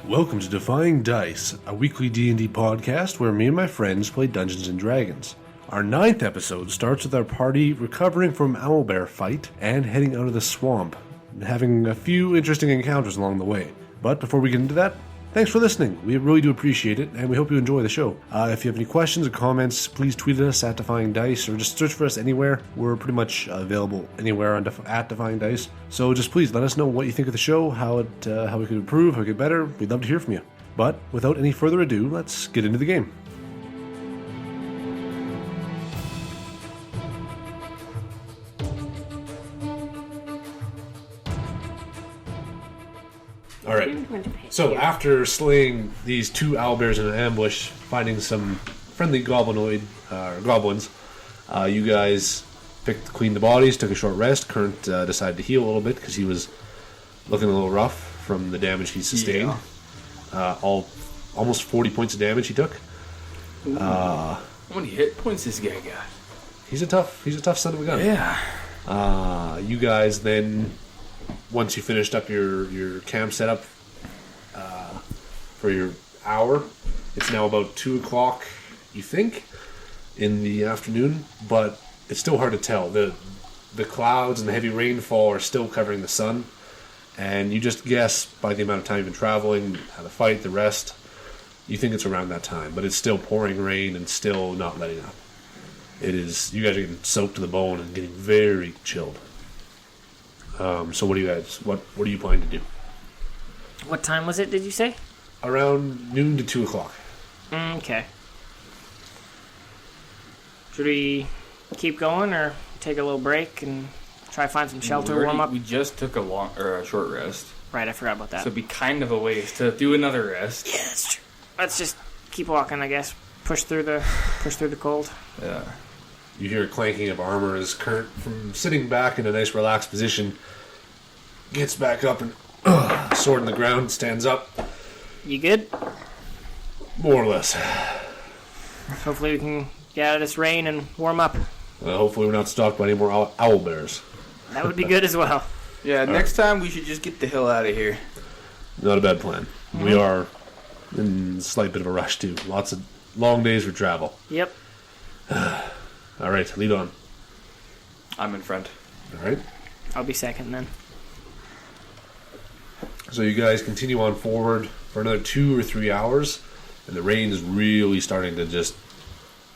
Welcome to Defying Dice, a weekly D&D podcast where me and my friends play Dungeons & Dragons. Our 9th episode starts with our party recovering from owlbear fight and heading out of the swamp, having a few interesting encounters along the way. But before we get into that, thanks for listening. We really do appreciate it, and we hope you enjoy the show. If you have any questions or comments, please tweet us at Defying Dice, or just search for us anywhere. We're pretty much available anywhere on at Defying Dice. So just please let us know what you think of the show, how we could improve, how we could get better. We'd love to hear from you. But without any further ado, let's get into the game. All right. So after slaying these two owlbears in an ambush, finding some friendly goblins, you guys cleaned the bodies, took a short rest. Current decided to heal a little bit because he was looking a little rough from the damage he sustained. Yeah. Almost 40 points of damage he took. How many hit points this guy got? He's a tough son of a gun. Yeah. You guys then, once you finished up your camp setup for your hour, it's now about 2 o'clock, you think, in the afternoon, but it's still hard to tell. The clouds and the heavy rainfall are still covering the sun, and you just guess by the amount of time you've been traveling, how the fight, the rest, you think it's around that time, but it's still pouring rain and still not letting up. It is, you guys are getting soaked to the bone and getting very chilled. So what do you planning to do? What time was it, did you say? Around noon to 2 o'clock. Okay. Should we keep going or take a little break and try to find some shelter, warm up? We just took a short rest. Right, I forgot about that. So it'd be kind of a waste to do another rest. Yeah, that's true. Let's just keep walking, I guess. Push through the cold. Yeah. You hear a clanking of armor as Kurt, from sitting back in a nice relaxed position, gets back up and sword in the ground, stands up. You good? More or less. Hopefully we can get out of this rain and warm up. Hopefully we're not stalked by any more owlbears. That would be good as well. Yeah, next time we should just get the hell out of here. Not a bad plan. Mm-hmm. We are in a slight bit of a rush too. Lots of long days for travel. Yep. All right, lead on. I'm in front. All right. I'll be second then. So you guys continue on forward for another 2 or 3 hours, and the rain is really starting to just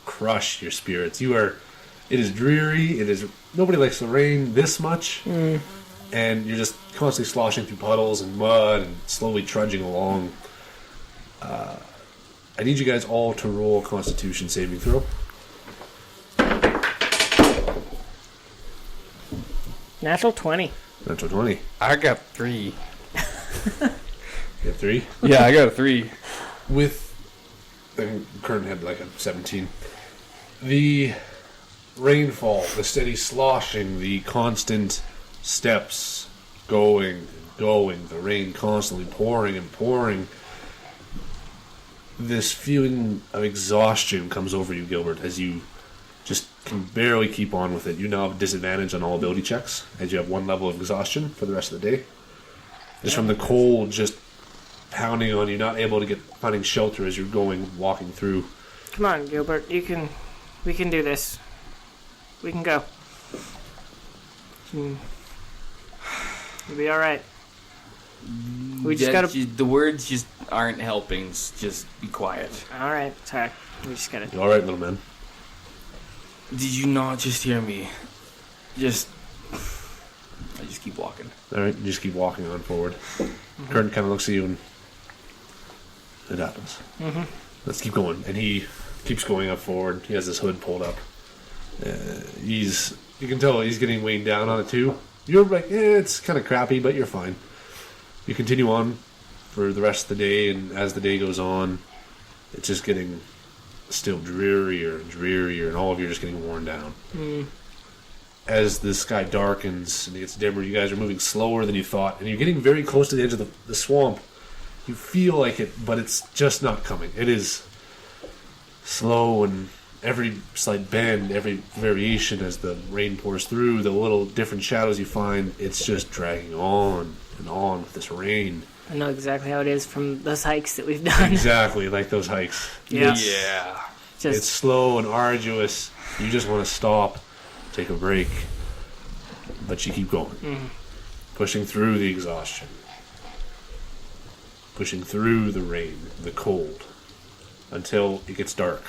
crush your spirits. It is dreary. Nobody likes the rain this much, and you're just constantly sloshing through puddles and mud and slowly trudging along. I need you guys all to roll a Constitution saving throw. Natural 20. Natural 20. I got 3. You have 3? Yeah, I got a 3. Current had like a 17. The rainfall, the steady sloshing, the constant steps going, the rain constantly pouring and pouring. This feeling of exhaustion comes over you, Gilbert, as you just can barely keep on with it. You now have a disadvantage on all ability checks, as you have 1 level of exhaustion for the rest of the day. Just from the cold just pounding on you, not able to finding shelter as you're walking through. Come on, Gilbert. We can do this. We can go. You'll be alright. We just gotta... The words just aren't helping. Just be quiet. Alright, sorry. We just gotta... You alright, little man? Did you not just hear me? I just keep walking. Alright, you just keep walking on forward. Mm-hmm. Curtin kind of looks at you and it happens. Mm-hmm. Let's keep going. And he keeps going up forward. He has his hood pulled up. You can tell he's getting weighed down on it too. You're like, it's kind of crappy, but you're fine. You continue on for the rest of the day, and as the day goes on, it's just getting still drearier and drearier, and all of you are just getting worn down. As the sky darkens and it gets dimmer, you guys are moving slower than you thought, and you're getting very close to the edge of the swamp. You feel like it, but it's just not coming. It is slow, and every slight bend, every variation as the rain pours through, the little different shadows you find, it's just dragging on and on with this rain. I know exactly how it is from those hikes that we've done. Exactly like those hikes. Yeah. Yeah. It's slow and arduous. You just want to stop, take a break, but you keep going. Pushing through the exhaustion. Pushing through the rain, the cold, until it gets dark.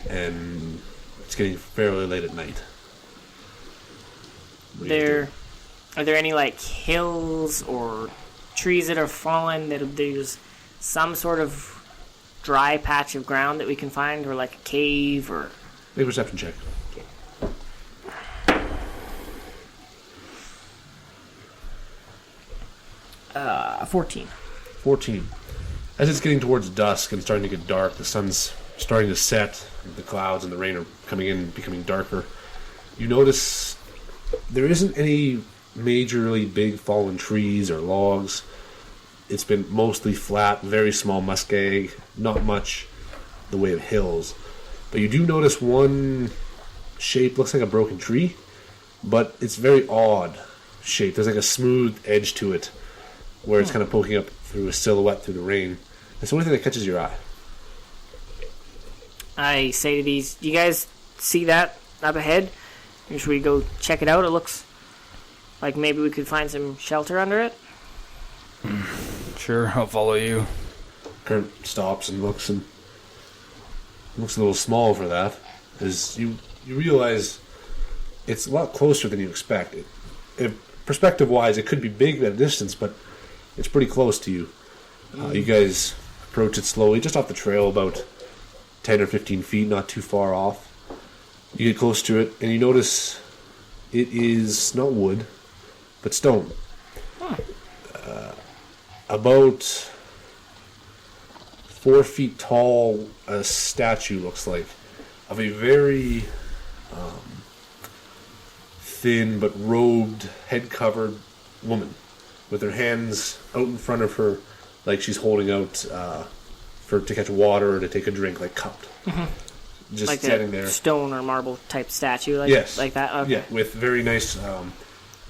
And it's getting fairly late at night. What do you do? Are there any like hills or trees that are fallen that there's some sort of dry patch of ground that we can find, or like a cave or? Make a perception check. 14. 14. As it's getting towards dusk and starting to get dark, the sun's starting to set, the clouds and the rain are coming in, becoming darker. You notice there isn't any majorly big fallen trees or logs. It's been mostly flat, very small muskeg, not much the way of hills. But you do notice one shape, looks like a broken tree, but it's very odd shape. There's like a smooth edge to it where it's kind of poking up through a silhouette through the rain. It's the only thing that catches your eye. I say to these, do you guys see that up ahead? Or should we go check it out? It looks like maybe we could find some shelter under it. Sure, I'll follow you. Kurt stops and looks a little small for that. As you realize it's a lot closer than you expect. Perspective-wise, it could be big at a distance, but it's pretty close to you. You guys approach it slowly, just off the trail, about 10 or 15 feet, not too far off. You get close to it, and you notice it is not wood, but stone. About 4 feet tall, a statue looks like, of a very thin but robed, head-covered woman, with her hands out in front of her, like she's holding out to catch water or to take a drink, like cupped. Just like standing there. Stone or marble type statue, like Yes. like that. Okay. Yeah, with very nice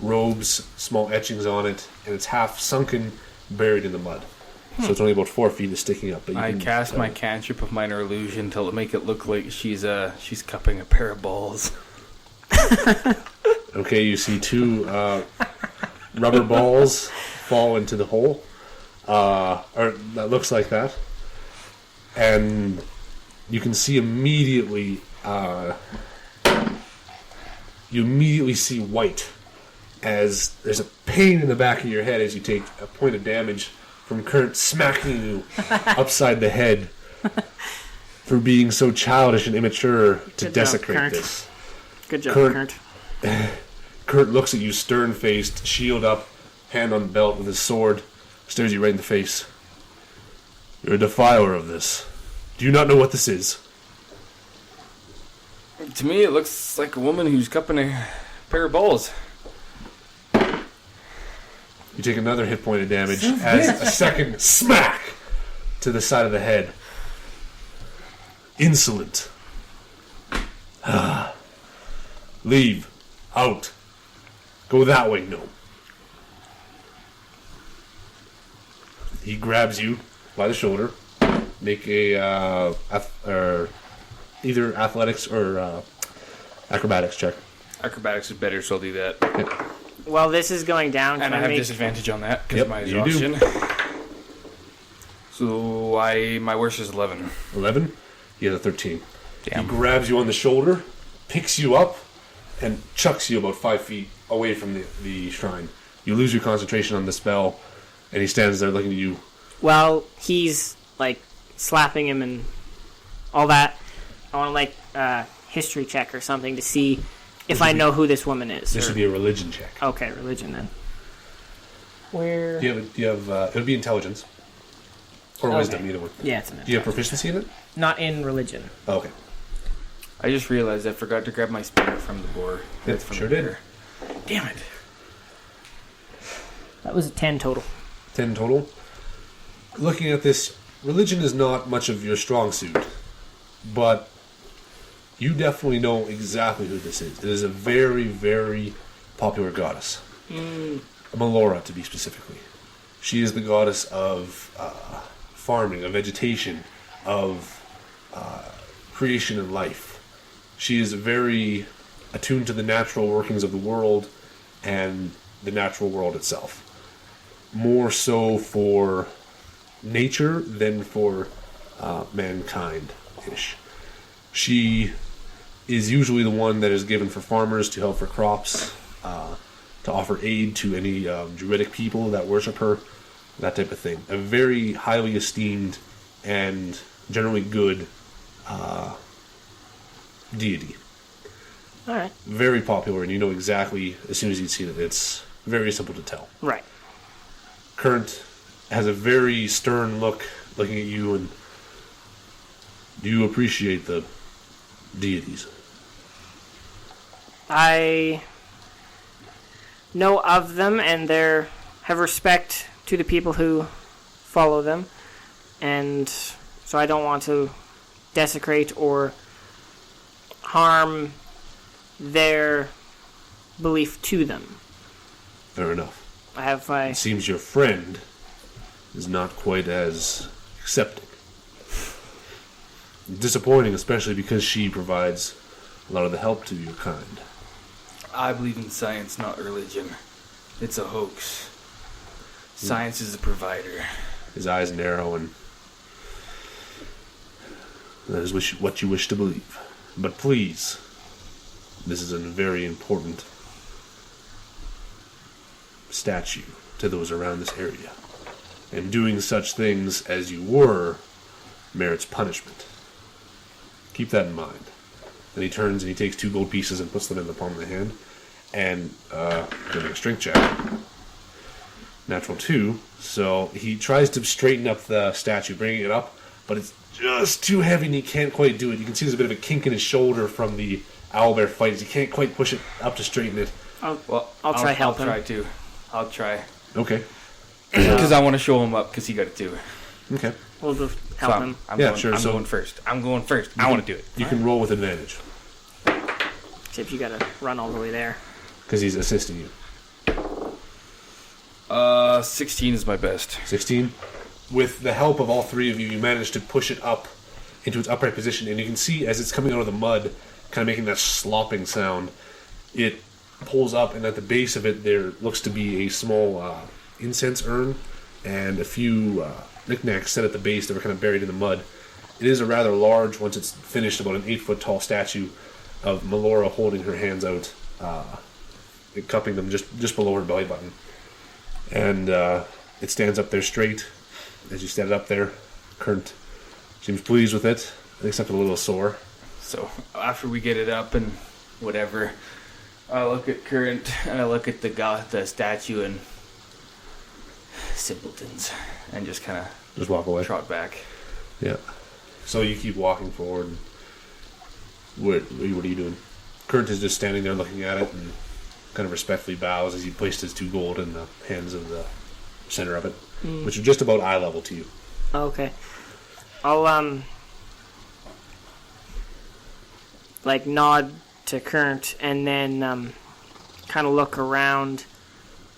robes, small etchings on it, and it's half sunken, buried in the mud. So it's only about 4 feet is sticking up. But you I can cast tell. my cantrip of minor illusion to make it look like she's cupping a pair of balls. Okay, you see two rubber balls fall into the hole, or that looks like that, and you can see immediately. You immediately see white, as there's a pain in the back of your head as you take a point of damage from Kurt smacking you upside the head for being so childish and immature to Good desecrate job, Kurt. this. Good job, Kurt. Kurt. Kurt looks at you stern-faced, shield up, hand on belt with his sword, stares you right in the face. You're a defiler of this. Do you not know what this is? To me, it looks like a woman who's cupping a pair of balls. You take another hit point of damage as a second smack to the side of the head. Insolent. Leave. Out. Go that way, no. He grabs you by the shoulder. Make a either athletics or acrobatics check. Acrobatics is better, so I'll do that. Yep. While this is going down, And can I have make disadvantage on that because Yep, of my you do. exhaustion. So my worst is 11. 11. He has a 13. Damn. He grabs you on the shoulder, picks you up, and chucks you about 5 feet away from the shrine. You lose your concentration on the spell, and he stands there looking at you. while he's like slapping him and all that, I want to like history check or something to see if I know who this woman is. This or- would be a religion check. Okay, religion then. Where? Do you have it would be intelligence. Or Okay. wisdom, either one. Yeah, it's an Do you have proficiency in it? not in religion. Oh, okay. I just realized I forgot to grab my spear from the boar. Yep, From sure the did. bear. Damn it. That was a 10 total. 10 total. Looking at this, religion is not much of your strong suit, but you definitely know exactly who this is. It is a very, very popular goddess. A Melora, to be specifically. She is the goddess of farming, of vegetation, of creation and life. She is very attuned to the natural workings of the world and the natural world itself. More so for nature than for mankind-ish. She is usually the one that is given for farmers to help for crops, to offer aid to any druidic people that worship her, that type of thing. A very highly esteemed and generally good deity. All right. Very popular, and you know exactly as soon as you see it. It's very simple to tell. Right. Current has a very stern look looking at you, and do you appreciate the deities? I know of them, and have respect to the people who follow them, and so I don't want to desecrate or harm their belief to them. Fair enough. I have my... It seems your friend is not quite as accepting. Disappointing, especially because she provides a lot of the help to your kind. I believe in science, not religion. It's a hoax. Science is the provider. His eyes narrow, and that is what you wish to believe. But please, this is a very important statue to those around this area. And doing such things as you were merits punishment. Keep that in mind. Then he turns and he takes 2 gold pieces and puts them in the palm of the hand. And doing a strength check. Natural 2. So he tries to straighten up the statue, bringing it up, but it's just too heavy and he can't quite do it. You can see there's a bit of a kink in his shoulder from the owlbear fight. He can't quite push it up to straighten it. I'll try help him. I'll try too. I'll try. Okay. Because I want to show him up because he got it too. Okay. We'll just help him. I'm Yeah, going, sure, I'm so- going first. I'm going first. I want to do it. You can roll with advantage. Except you gotta run all the way there. Because he's assisting you. 16 is my best. 16. With the help of all 3 of you, you manage to push it up into its upright position, and you can see as it's coming out of the mud, kind of making that slopping sound, it pulls up, and at the base of it there looks to be a small incense urn and a few knickknacks set at the base that were kind of buried in the mud. It is a rather large, once it's finished, about an 8-foot tall statue of Melora holding her hands out, cupping them just below her belly button. And it stands up there straight as you stand it up there. Current seems pleased with it, except a little sore. So after we get it up and whatever, I look at Current and I look at the statue and simpletons and just kind of Just walk away. trot back. Yeah. So you keep walking forward. What are you doing? Current is just standing there looking at it and kind of respectfully bows as he placed his 2 gold in the hands of the center of it, which are just about eye level to you. Okay. I'll like nod to Current and then kind of look around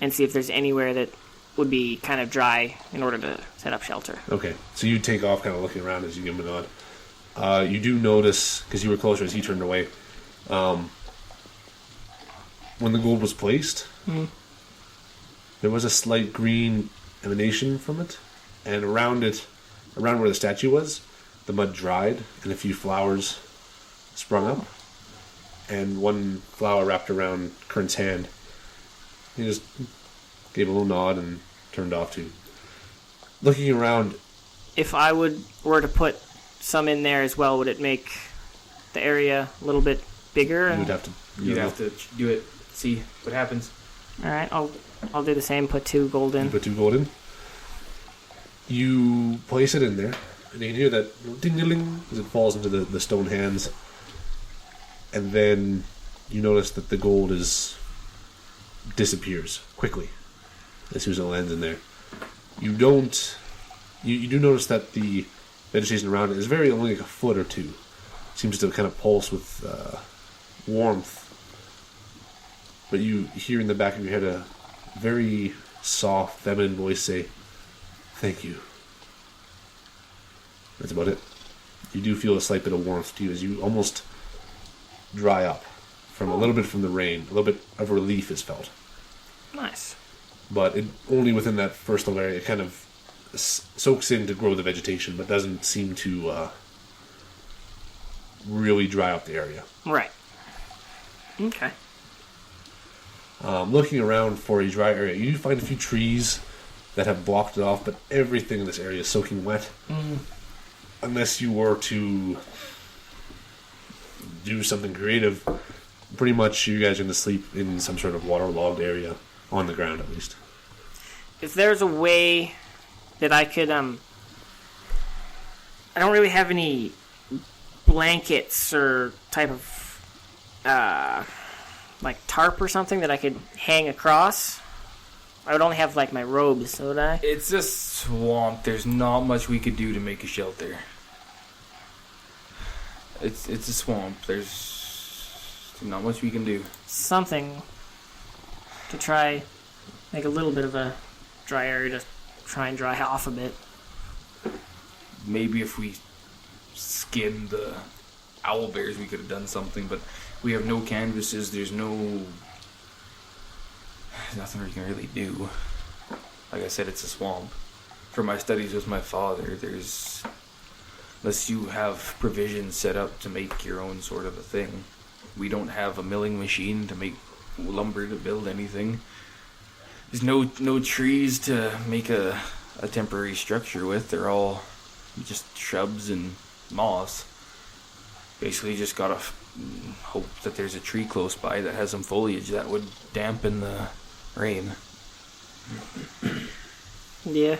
and see if there's anywhere that would be kind of dry in order to set up shelter. Okay, so you take off kind of looking around as you give him a nod. You do notice, because you were closer as he turned away, when the gold was placed, there was a slight green emanation from it, and around where the statue was, the mud dried, and a few flowers sprung up, and one flower wrapped around Current's hand. He just gave a little nod and turned off too. Looking around, If I were to put some in there as well, would it make the area a little bit bigger? you would have to... You'd have to do it, see what happens. All right, I'll do the same. Put 2 gold in. You put 2 gold in. You place it in there, and you can hear that ding-a-ling as it falls into the stone hands. And then you notice that the gold disappears quickly as soon as it lands in there. You don't... You do notice that the vegetation around it is very only like a foot or 2. Seems to kind of pulse with warmth. But you hear in the back of your head a very soft, feminine voice say, "Thank you." That's about it. You do feel a slight bit of warmth to you as you almost dry up from a little bit from the rain. A little bit of relief is felt. Nice. But only within that first little area. It kind of soaks in to grow the vegetation, but doesn't seem to really dry up the area. Right. Okay. Looking around for a dry area, you find a few trees that have blocked it off, but everything in this area is soaking wet. Unless you were to do something creative, pretty much you guys are going to sleep in some sort of waterlogged area, on the ground at least. If there's a way that I could, I don't really have any blankets or type of, like tarp or something that I could hang across. I would only have like my robes, so would I? It's a swamp. There's not much we could do to make a shelter. It's a swamp. There's not much we can do. Something to try make a little bit of a dry area to try and dry off a bit. Maybe if we skinned the owl bears, we could have done something, but we have no canvases. There's nothing we can really do. Like I said, it's a swamp. For my studies with my father, unless you have provisions set up to make your own sort of a thing, we don't have a milling machine to make lumber to build anything. There's no trees to make a temporary structure with. They're all just shrubs and moss. Basically just gotta hope that there's a tree close by that has some foliage that would dampen the rain. Yeah.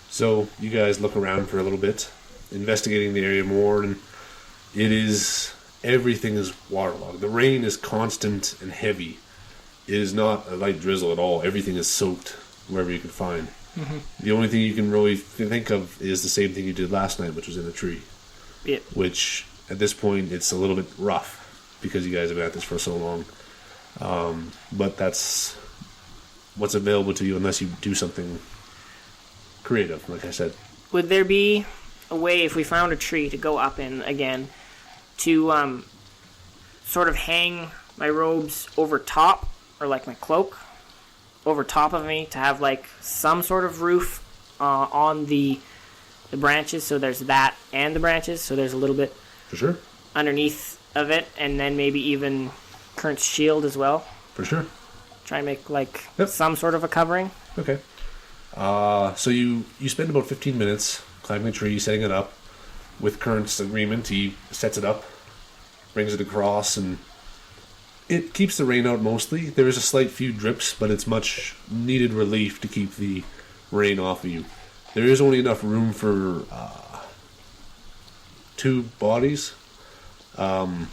So you guys look around for a little bit, investigating the area more, and everything is waterlogged. The rain is constant and heavy. It is not a light drizzle at all. Everything is soaked wherever you can find. Mm-hmm. The only thing you can really think of is the same thing you did last night, which was in a tree. Yeah. Which, at this point, it's a little bit rough because you guys have been at this for so long. But that's what's available to you unless you do something creative, like I said. Would there be a way, if we found a tree to go up in again, to sort of hang my robes over top, or like my cloak over top of me, to have like some sort of roof on the branches, so there's that and the branches, so there's a little bit for sure underneath of it, and then maybe even Current's shield as well. For sure. Try and make like some sort of a covering. Okay. So you spend about 15 minutes climbing the tree, setting it up. With Current's agreement, he sets it up, brings it across, and it keeps the rain out mostly. There is a slight few drips, but it's much needed relief to keep the rain off of you. There is only enough room for 2 bodies. The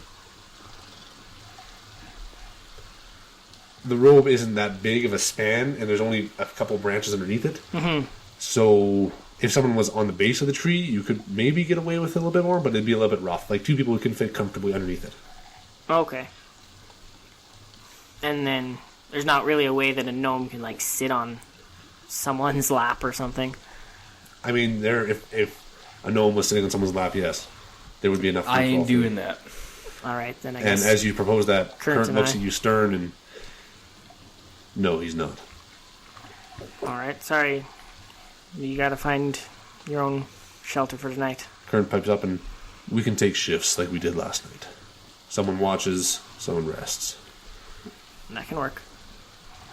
robe isn't that big of a span, and there's only a couple branches underneath it. Mm-hmm. So if someone was on the base of the tree, you could maybe get away with it a little bit more, but it'd be a little bit rough. Like 2 people can fit comfortably underneath it. Okay. And then there's not really a way that a gnome can like sit on someone's lap or something. I mean, if a gnome was sitting on someone's lap, yes, there would be enough. I ain't doing that. All right, then I guess. And as you propose that, Current looks I. at you stern and no, he's not. All right, sorry. You gotta find your own shelter for tonight. Current pipes up, and we can take shifts like we did last night. Someone watches, someone rests. That can work.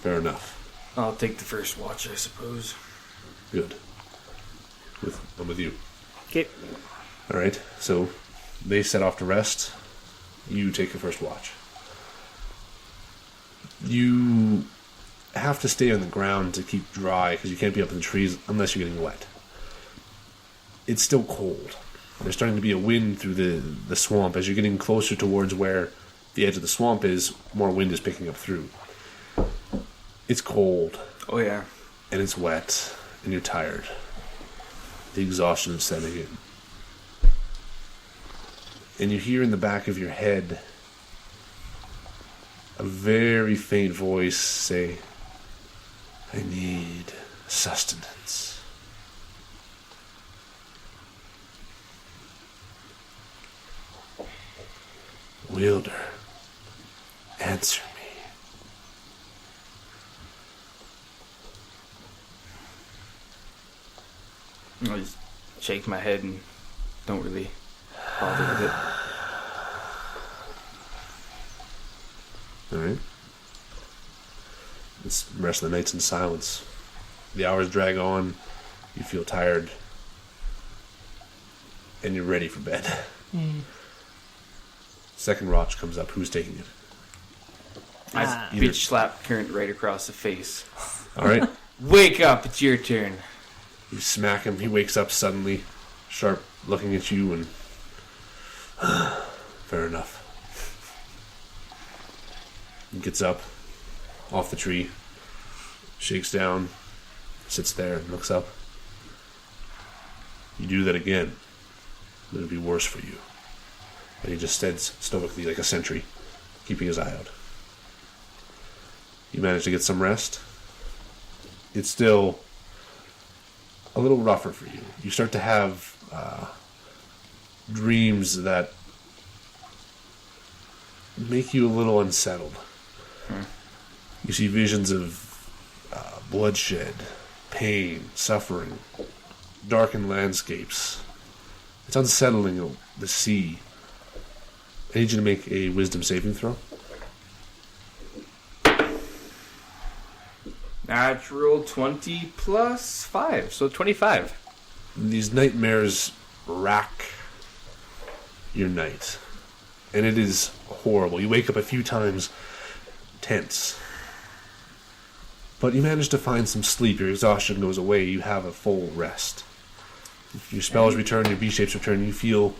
Fair enough. I'll take the first watch, I suppose. Good. I'm with you. Okay. All right. So they set off to rest. You take the first watch. You have to stay on the ground to keep dry because you can't be up in the trees unless you're getting wet. It's still cold. There's starting to be a wind through the swamp. As you're getting closer towards where the edge of the swamp is, more wind is picking up through. It's cold. Oh, yeah. And it's wet. And you're tired. The exhaustion is setting in. And you hear in the back of your head a very faint voice say, I need sustenance. Wielder, answer me. I just shake my head and don't really bother with it. Alright. The rest of the night's in silence. The hours drag on. You feel tired. And you're ready for bed. Second watch comes up. Who's taking it? I Either- bitch slap Current right across the face. Alright. Wake up, it's your turn. You smack him. He wakes up suddenly, sharp, looking at you, and... Fair enough. He gets up, off the tree, shakes down, sits there, and looks up. You do that again, it'll be worse for you. And he just stands stoically like a sentry, keeping his eye out. You manage to get some rest. It's still a little rougher for you. You start to have dreams that make you a little unsettled. You see visions of bloodshed, pain, suffering, darkened landscapes. It's unsettling to see. I need you to make a wisdom saving throw. Natural 20 plus 5, so 25. These nightmares rack your night. And it is horrible. You wake up a few times tense. But you manage to find some sleep. Your exhaustion goes away. You have a full rest. Your spells return, your B-shapes return. You feel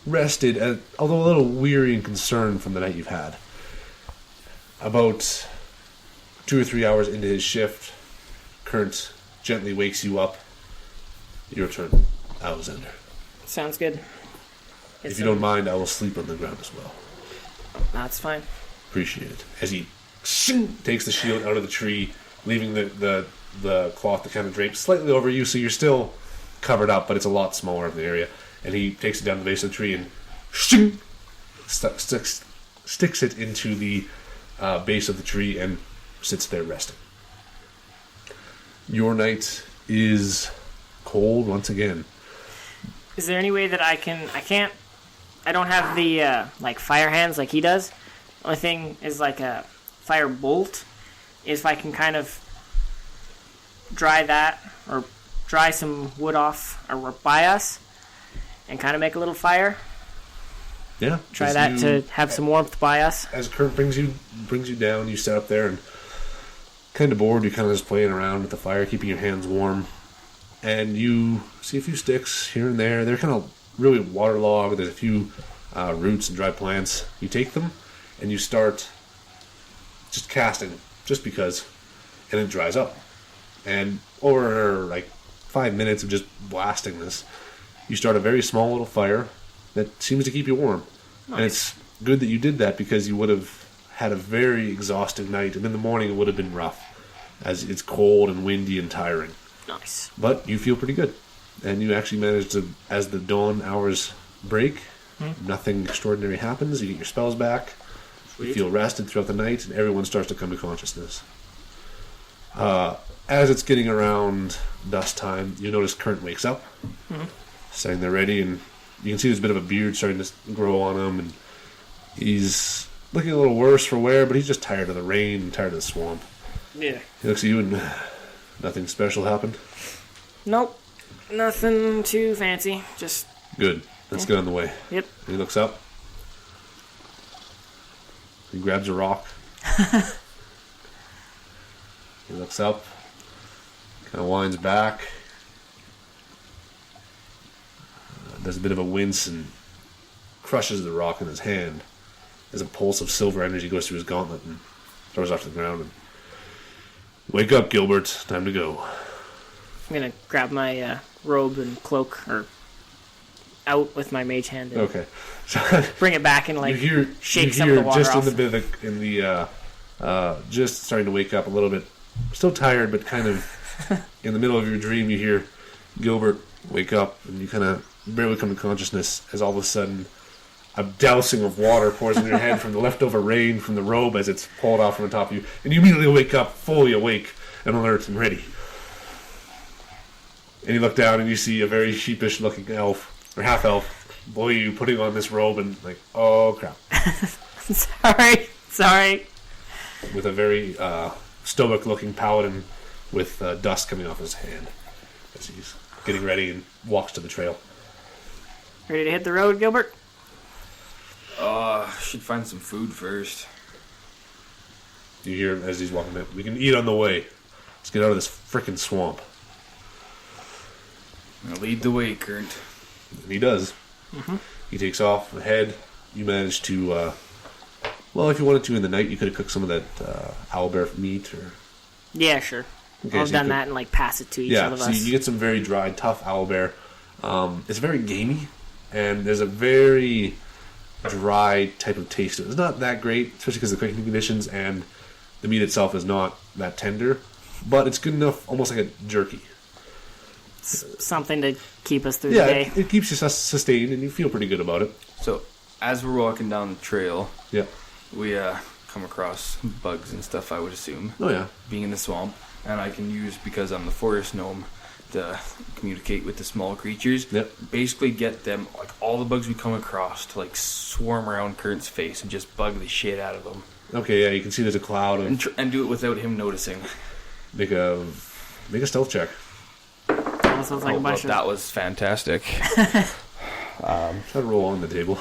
rested, although a little weary and concerned from the night you've had. About 2 or 3 hours into his shift, Current gently wakes you up. Your turn, Alexander. Sounds good. If you don't mind, I will sleep on the ground as well. That's fine. Appreciate it. As he takes the shield out of the tree, leaving the cloth to kind of drape slightly over you, so you're still covered up, but it's a lot smaller in the area. And he takes it down the base of the tree and sticks it into the base of the tree and sits there resting. Your night is cold once again. Is there any way that I don't have the like fire hands like he does. The only thing is like a fire bolt. If I can kind of dry that or dry some wood off or by us and kind of make a little fire. Yeah. Try that to have some warmth by us. As Kurt brings you down, you sit up there and kind of bored. You're kind of just playing around with the fire, keeping your hands warm. And you see a few sticks here and there. They're kind of really waterlogged. There's a few roots and dry plants. You take them and you start just casting, just because, and it dries up. And over like 5 minutes of just blasting this, you start a very small little fire that seems to keep you warm. Nice. And it's good that you did that, because you would have had a very exhausting night, and in the morning it would have been rough, as it's cold and windy and tiring. Nice. But you feel pretty good. And you actually manage to, as the dawn hours break, nothing extraordinary happens. You get your spells back. Sweet. You feel rested throughout the night, and everyone starts to come to consciousness. As it's getting around dusk time, you notice Current wakes up, sitting there ready, and you can see there's a bit of a beard starting to grow on him, and he's looking a little worse for wear, but he's just tired of the rain and tired of the swamp. Yeah. He looks at you, and nothing special happened? Nope. Nothing too fancy. Just... Good. Let's get on the way. Yep. And he looks up. He grabs a rock. He looks up. Kind of winds back. Does a bit of a wince and crushes the rock in his hand. As a pulse of silver energy goes through his gauntlet and throws off to the ground. And, wake up, Gilbert. Time to go. I'm going to grab my robe and cloak, or out with my mage hand. And okay. bring it back and like shake some you of hear the water just off. in the just starting to wake up a little bit still tired, but kind of in the middle of your dream, you hear Gilbert wake up, and you kind of barely come to consciousness as all of a sudden a dousing of water pours in your head from the leftover rain from the robe as it's pulled off from the top of you, and you immediately wake up fully awake and alert and ready. And you look down and you see a very sheepish looking elf, or half elf, below you putting on this robe and like, oh crap. Sorry. With a very stoic looking paladin with dust coming off his hand as he's getting ready and walks to the trail. Ready to hit the road, Gilbert? Should find some food first. You hear him as he's walking in. We can eat on the way. Let's get out of this frickin' swamp. I'll lead the way, Current. And he does. Mm-hmm. He takes off ahead. You manage to, well, if you wanted to in the night, you could have cooked some of that owlbear meat or... Yeah, sure. Okay, I'll so done that and like pass it to each one of so us. you get some very dry, tough owlbear. It's very gamey, and there's a very dry type of taste to it. It's not that great, especially because of the cooking conditions, and the meat itself is not that tender, but it's good enough, almost like a jerky. Something to keep us through the day. It keeps you sustained, and you feel pretty good about it. So, as we're walking down the trail, Yeah. we come across bugs and stuff, I would assume, Oh, yeah. being in the swamp. And I can use, because I'm the forest gnome, to communicate with the small creatures. Yep. Basically get them, like all the bugs we come across, to like swarm around Current's face and just bug the shit out of him. Okay, yeah, you can see there's a cloud of... And do it without him noticing. Make a stealth check. That sounds like a bunch of... That was fantastic. Try to roll on the table.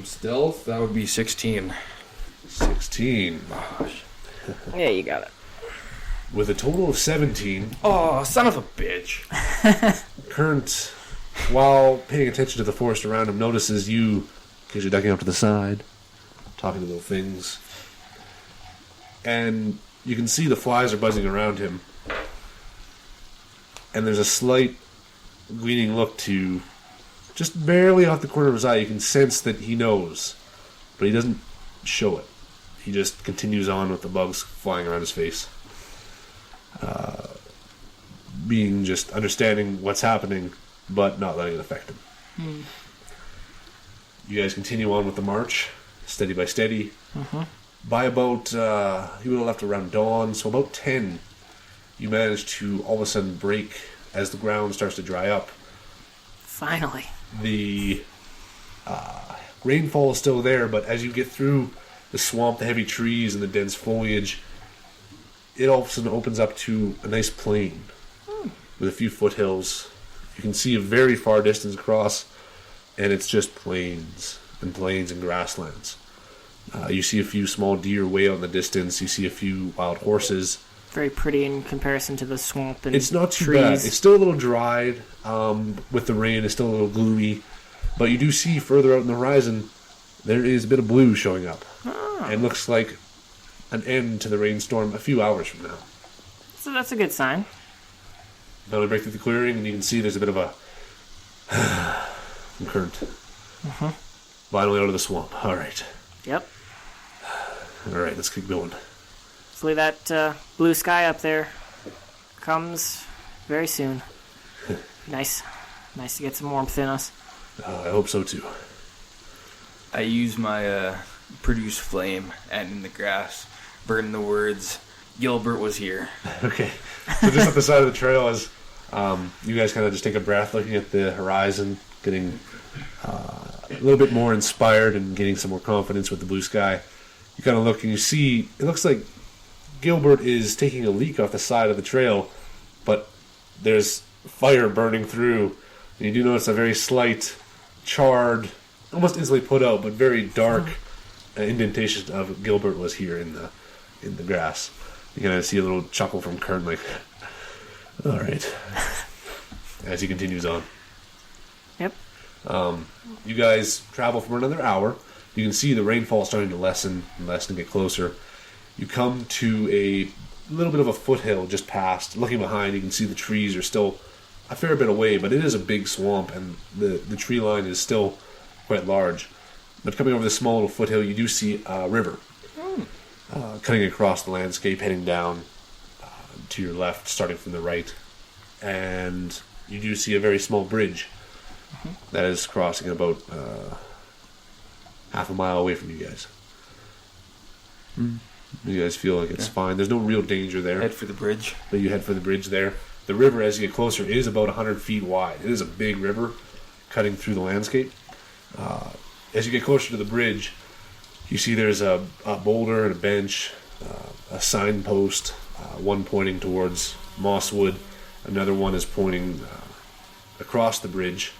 Stealth, that would be 16. 16. Gosh. Yeah, you got it. With a total of 17, Oh, son of a bitch. Current, while paying attention to the forest around him, notices you occasionally ducking up to the side, talking to little things. And you can see the flies are buzzing around him. And there's a slight gleaming look to, just barely off the corner of his eye, you can sense that he knows. But he doesn't show it. He just continues on with the bugs flying around his face. Being just understanding what's happening, but not letting it affect him. You guys continue on with the march, steady by steady. By about, you would have left around dawn, so about 10, you manage to all of a sudden break as the ground starts to dry up. Finally. The rainfall is still there, but as you get through the swamp, the heavy trees, and the dense foliage, it all of a sudden opens up to a nice plain with a few foothills. You can see a very far distance across, and it's just plains and grasslands. You see a few small deer way out in the distance. You see a few wild horses. Very pretty in comparison to the swamp and It's not too trees. bad. It's still a little dried with the rain. It's still a little gloomy. But you do see further out in the horizon, there is a bit of blue showing up. And looks like an end to the rainstorm a few hours from now. So that's a good sign. Now we break through the clearing, and you can see there's a bit of a current. Finally out of the swamp. All right. Yep. All right, let's keep going. Hopefully that blue sky up there comes very soon. Nice to get some warmth in us. I hope so, too. I use my produce flame and in the grass, burn the words, Gilbert was here. Okay. So just at the side of the trail, as you guys kind of just take a breath, looking at the horizon, getting a little bit more inspired and getting some more confidence with the blue sky. You kind of look and you see, it looks like Gilbert is taking a leak off the side of the trail, but there's fire burning through. And you do notice a very slight, charred, almost instantly put out, but very dark indentation of Gilbert was here in the grass. You kind of see a little chuckle from Kern, like, all right, as he continues on. Yep. You guys travel for another hour. You can see the rainfall starting to lessen and get closer. You come to a little bit of a foothill just past. Looking behind, you can see the trees are still a fair bit away, but it is a big swamp, and the tree line is still quite large. But coming over this small little foothill, you do see a river. cutting across the landscape, heading down to your left, starting from the right. And you do see a very small bridge that is crossing about half a mile away from you guys. You guys feel like it's fine. There's no real danger there. Head for the bridge. But you head for the bridge there. The river, as you get closer, is about 100 feet wide. It is a big river cutting through the landscape. As you get closer to the bridge, you see there's a boulder and a bench, a signpost, one pointing towards Mosswood. Another one is pointing across the bridge.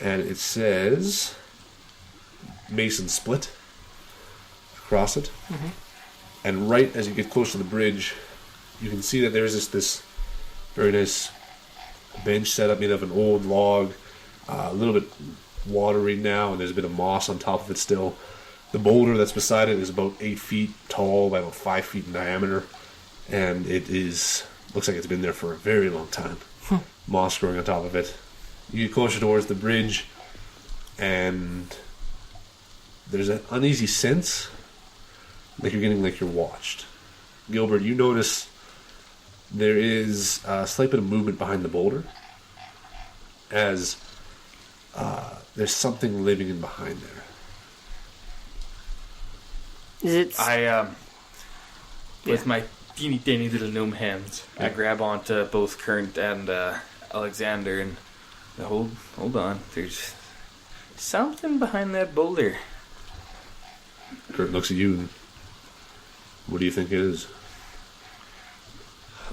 And it says Mason Split across it. And right as you get close to the bridge, you can see that there's this very nice bench set up made of an old log, a little bit watery now, and there's a bit of moss on top of it still. The boulder that's beside it is about 8 feet tall by about 5 feet in diameter, and it looks like it's been there for a very long time. Moss growing on top of it. You get closer towards the bridge, and there's an uneasy sense like you're getting like you're watched. Gilbert, you notice there is a slight bit of movement behind the boulder as there's something living in behind there. Is it? With my teeny tiny little gnome hands, I grab onto both Current and Alexander and hold on. There's something behind that boulder. Kurt looks at you and what do you think it is?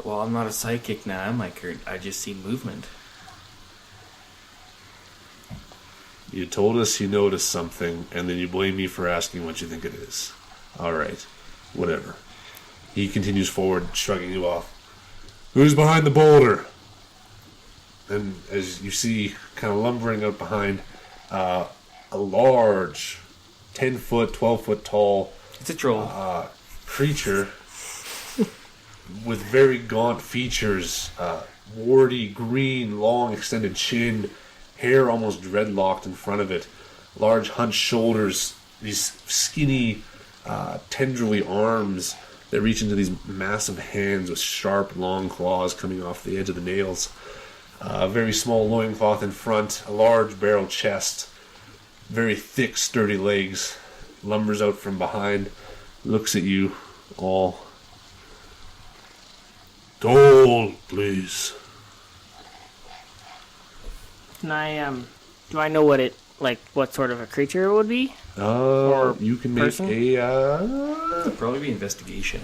Well, I'm not a psychic now, am I, Kurt? I just see movement. You told us you noticed something, and then you blame me for asking what you think it is. Alright, whatever. He continues forward, shrugging you off. Who's behind the boulder? And as you see, kind of lumbering up behind, a large, 10-foot, 12-foot tall... It's a troll. Creature with very gaunt features, warty, green, long, extended chin, hair almost dreadlocked in front of it, large hunched shoulders, these skinny, tendrily arms that reach into these massive hands with sharp, long claws coming off the edge of the nails, a very small loincloth in front, a large barrel chest, very thick, sturdy legs, lumbers out from behind, looks at you all. Dole, please. Can I do I know what sort of a creature it would be? Or you can make person? It'd probably be investigation.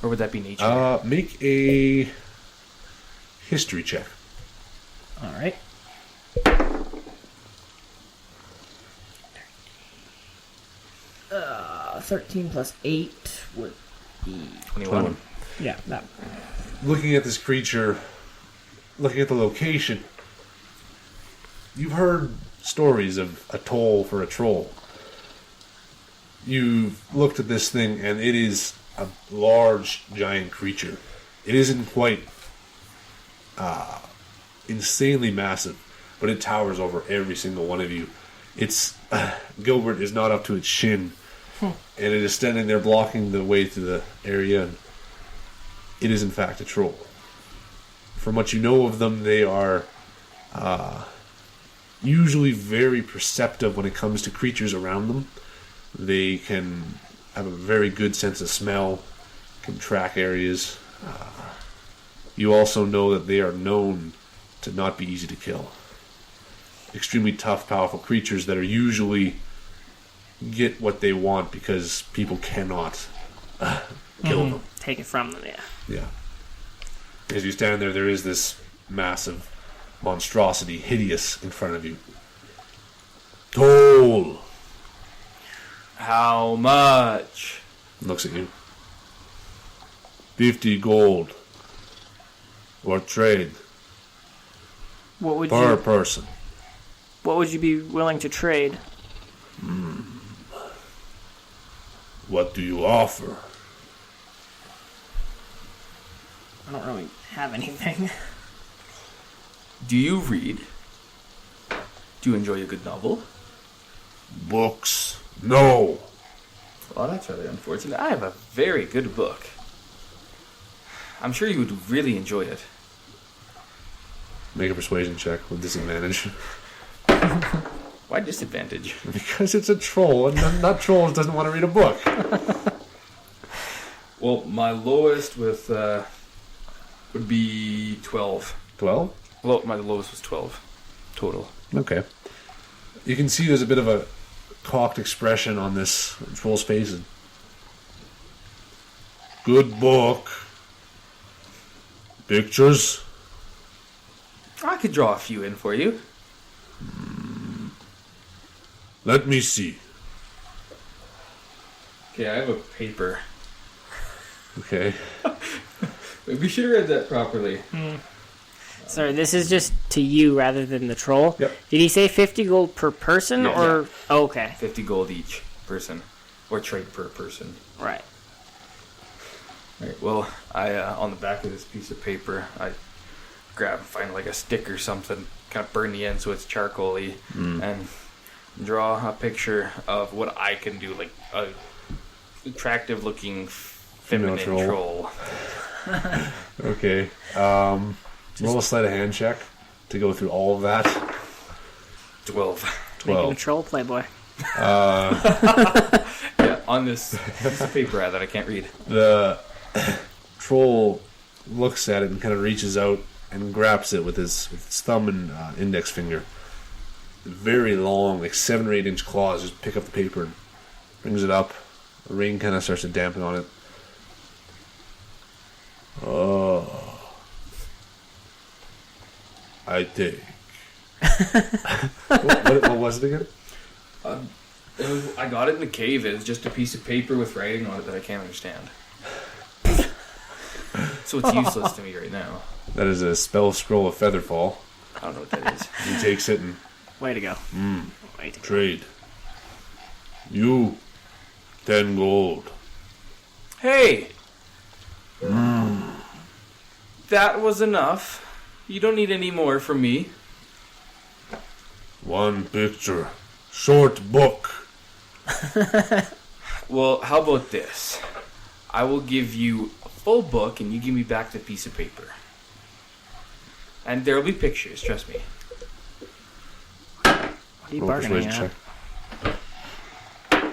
Or would that be nature? Make a history check. All right. 13 plus 8 would be 21. Yeah, that. Looking at this creature, looking at the location, you've heard stories of a toll for a troll. You've looked at this thing, and it is a large, giant creature. It isn't quite insanely massive, but it towers over every single one of you. It's Gilbert is not up to its shin, and it is standing there blocking the way to the area. And it is in fact a troll. From what you know of them, they are usually very perceptive when it comes to creatures around them. They can have a very good sense of smell, can track areas. You also know that they are known to not be easy to kill. Extremely tough, powerful creatures that are usually get what they want because people cannot kill them. Take it from them, yeah. Yeah. As you stand there, there is this massive monstrosity, hideous, in front of you. Toll! How much? Looks at you. 50 gold. Or trade. What would Per you person. What would you be willing to trade? What do you offer? I don't really have anything. Do you read? Do you enjoy a good novel? Books? No. Well, that's rather unfortunate. I have a very good book. I'm sure you would really enjoy it. Make a persuasion check with disadvantage. Why disadvantage? Because it's a troll, and not trolls doesn't want to read a book. Well, my lowest with would be 12. 12? My lowest was 12 total. Okay. You can see there's a bit of a cocked expression on this troll's face. Good book. Pictures? I could draw a few in for you. Let me see. Okay, I have a paper. Okay. We should have read that properly. Sorry, this is just to you rather than the troll. Yep. Did he say 50 gold per person Yeah. or? Oh, okay. 50 gold each person. Or trade per person. Right. Right. Well, I on the back of this piece of paper, I find like a stick or something, kind of burn the end so it's charcoaly, and draw a picture of what I can do, like a attractive looking feminine Female troll. Okay. Roll a sleight of hand check to go through all of that. 12. Making a 12. troll playboy. Yeah, on this piece of paper that I can't read. The troll looks at it and kind of reaches out and grabs it with his thumb and index finger. Very long, like 7 or 8 inch claws just pick up the paper and brings it up. The rain kind of starts to dampen on it. Oh. I take. what was it again? I got it in the cave. It's just a piece of paper with writing on it that I can't understand. So it's useless to me right now. That is a spell scroll of Featherfall. I don't know what that is. He takes it and Way to go. Way to go. trade. You, 10 gold. Hey! That was enough. You don't need any more from me. 1 picture. Short book. Well, how about this? I will give you a full book and you give me back the piece of paper. And there'll be pictures, trust me. What are you Roll bargaining persuasion at? check.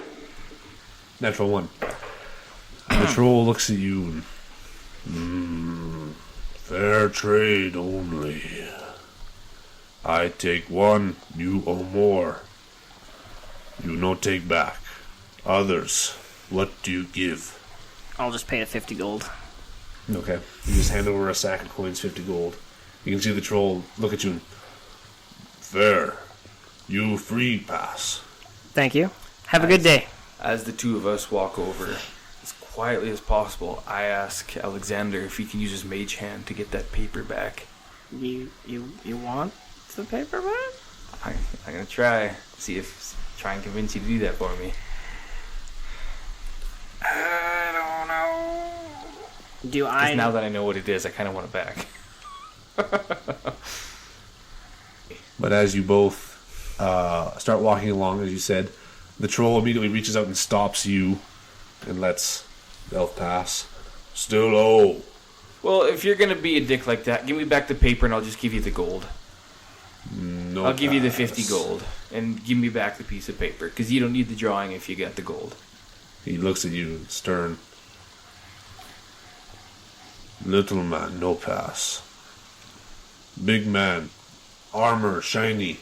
Natural 1. The troll looks at you and... fair trade only. I take 1, you owe more. You no take back. Others, what do you give? I'll just pay the 50 gold. Okay. You just hand over a sack of coins, 50 gold. You can see the troll look at you and... Fair. You free pass. Thank you. Have a good day. As the two of us walk over, as quietly as possible, I ask Alexander if he can use his mage hand to get that paper back. You want the paper back? I'm gonna try and convince you to do that for me. I don't know. Do 'Cause I now that I know what it is, I kind of want it back. But as you both start walking along, as you said, the troll immediately reaches out and stops you and lets the elf pass. Still owe. Well, if you're gonna be a dick like that, give me back the paper and I'll just give you the gold. No I'll give you the pass. 50 gold and give me back the piece of paper because you don't need the drawing if you get the gold. He looks at you stern. Little man, no pass. Big man, armor, shiny.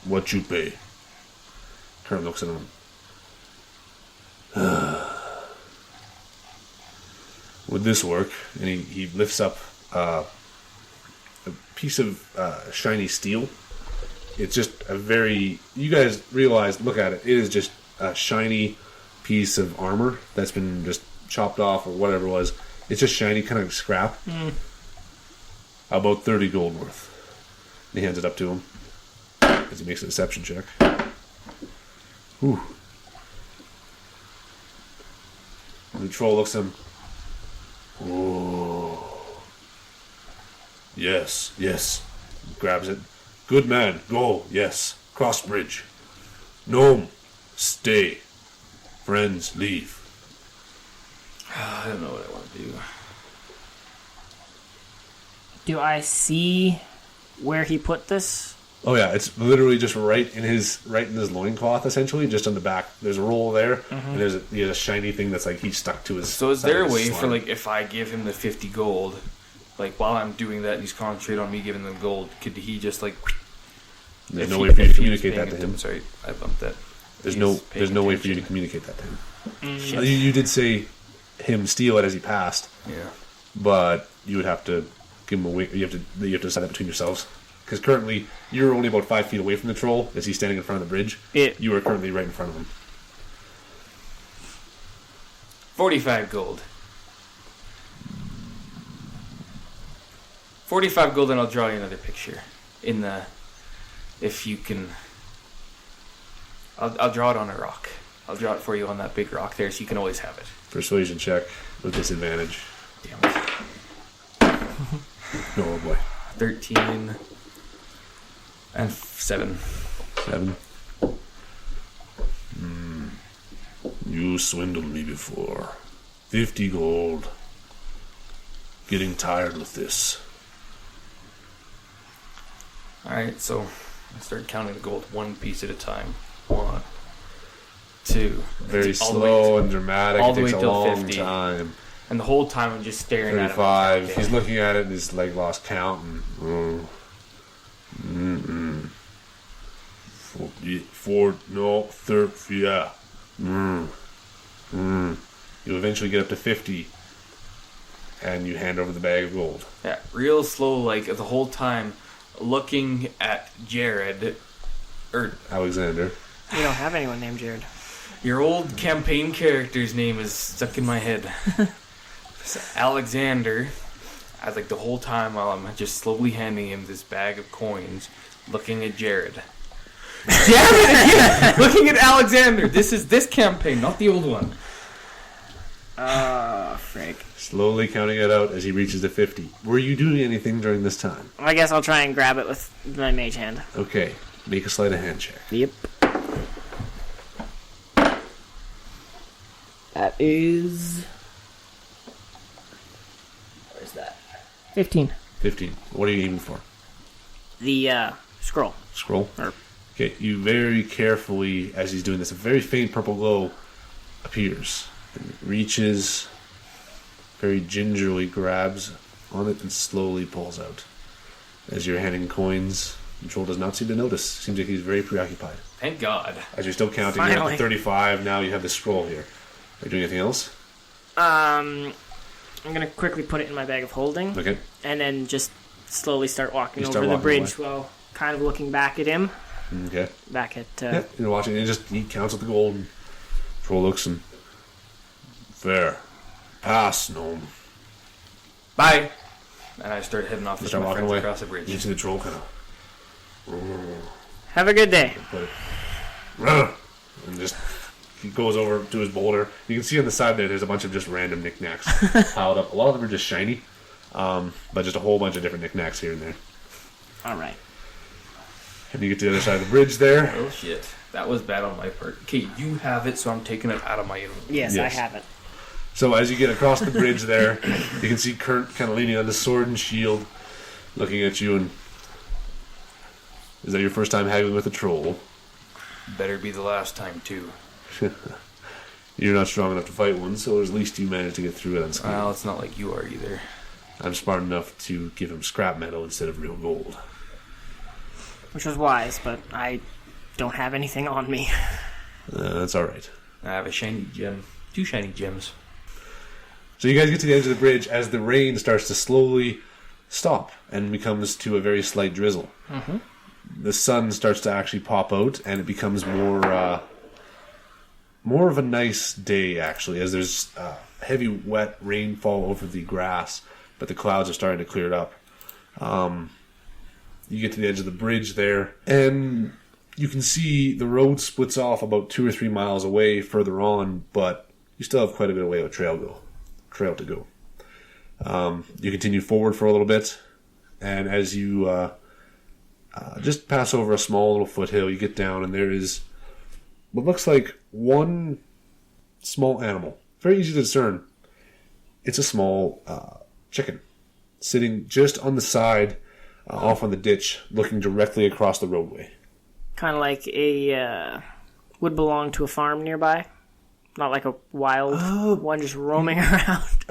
What you pay? Kern looks at him. Would this work? And he lifts up a piece of shiny steel. It's just a very... You guys realize, look at it. It is just a shiny piece of armor that's been just chopped off or whatever it was. It's just shiny, kind of scrap. About 30 gold worth. And he hands it up to him as he makes a deception check. Whew. And the troll looks at him. Oh. Yes, yes. Grabs it. Good man, go, yes. Cross bridge. Gnome, stay. Friends, leave. I don't know what I want to do. Do I see where he put this? Oh yeah, it's literally just right in his loincloth, essentially, just on the back. There's a roll there, and he has a shiny thing that's like he's stuck to his. So is there a way slime. for like if I give him the 50 gold, like while I'm doing that, and he's concentrating on me giving them gold, could he just like? There's no way for you to communicate that to him. him. Sorry, I bumped that. There's no way for you to communicate that to him. Shit. You did say him steal it as he passed, Yeah. but you would have to give him away. You have to decide that between yourselves. Because currently, you're only about 5 feet away from the troll as he's standing in front of the bridge. You are currently right in front of him. 45 gold. 45 gold, and I'll draw you another picture. If you can... I'll draw it on a rock. I'll draw it for you on that big rock there, so you can always have it. Persuasion check with disadvantage. Damn it. Oh boy. 13 and 7. 7. You swindled me before. 50 gold. Getting tired with this. Alright, so I start counting the gold one piece at a time. 1, 2. Very slow and dramatic. all It the takes way a till long 50. time. And the whole time I'm just staring at him. 35. He's looking at it and he's like lost count. And, no, 30, yeah. You eventually get up to 50 and you hand over the bag of gold. Yeah, real slow, like the whole time looking at Jared, or Alexander. We don't have anyone named Jared. your old campaign character's name is stuck in my head. So Alexander, I like the whole time while I'm just slowly handing him this bag of coins, looking at Jared. Damn it again! Looking at Alexander. This is this campaign, not the old one. Frank. Slowly counting it out as he reaches the 50. Were you doing anything during this time? I guess I'll try and grab it with my mage hand. Okay. Make a sleight of hand check. Yep. That is... Where's that? 15. 15. What are you aiming for? The, scroll. Scroll? Or- Okay, you very carefully, as he's doing this, a very faint purple glow appears. And reaches, very gingerly grabs on it and slowly pulls out. As you're handing coins, the troll does not seem to notice. Seems like he's very preoccupied. Thank God. As you're still counting, you're up Finally. to 35, now you have the scroll here. Are you doing anything else? I'm gonna quickly put it in my bag of holding. Okay. And then just slowly start walking You over start the walking bridge away. while kind of looking back at him. Okay. Back at... Yeah, you're watching, and he counts up the gold, and troll looks and... Fair. Pass, gnome. Bye. And I start heading off You with start my walking friends away. across the bridge. You see the troll kind of... Have a good day. Put it... And just... He goes over to his boulder. You can see on the side there's a bunch of just random knickknacks piled up. A lot of them are just shiny, but just a whole bunch of different knickknacks here and there. Alright. And you get to the other side of the bridge there. Oh shit. That was bad on my part. Okay, you have it, so I'm taking it out of my own. Yes, Yes. I have it. So as you get across the bridge there, you can see Kurt kind of leaning on the sword and shield, looking at you. And is that your first time haggling with a troll? Better be the last time too. You're not strong enough to fight one, so at least you managed to get through it unscathed. Well, it's not like you are either. I'm smart enough to give him scrap metal instead of real gold. Which was wise, but I don't have anything on me. That's all right. I have a shiny gem. 2 shiny gems. So you guys get to the edge of the bridge as the rain starts to slowly stop and becomes to a very slight drizzle. Mm-hmm. The sun starts to actually pop out, and it becomes more of a nice day, actually, as there's heavy, wet rainfall over the grass, but the clouds are starting to clear up. You get to the edge of the bridge there, and you can see the road splits off about 2 or 3 miles away further on, but you still have quite a bit of way of trail to go. You continue forward for a little bit, and as you just pass over a small little foothill, you get down, and there is what looks like one small animal. Very easy to discern. It's a small chicken sitting just on the side, off on the ditch, looking directly across the roadway. Kind of like would belong to a farm nearby. Not like a wild one just roaming around.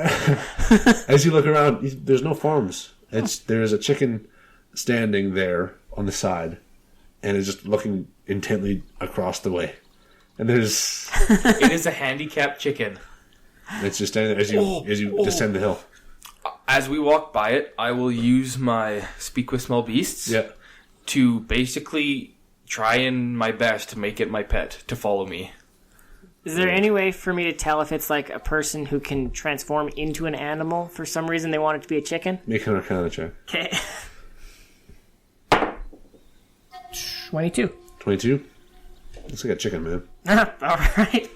As you look around, there's no farms. There's a chicken standing there on the side, and it's just looking intently across the way. And there's... It is a handicapped chicken. It's just standing there as you descend the hill. As we walk by it, I will use my Speak with Small Beasts to basically try in my best to make it my pet, to follow me. Is there any way for me to tell if it's like a person who can transform into an animal? For some reason they want it to be a chicken? Make an Arcana check. Okay. 22. 22? Looks like a chicken, man. Alright.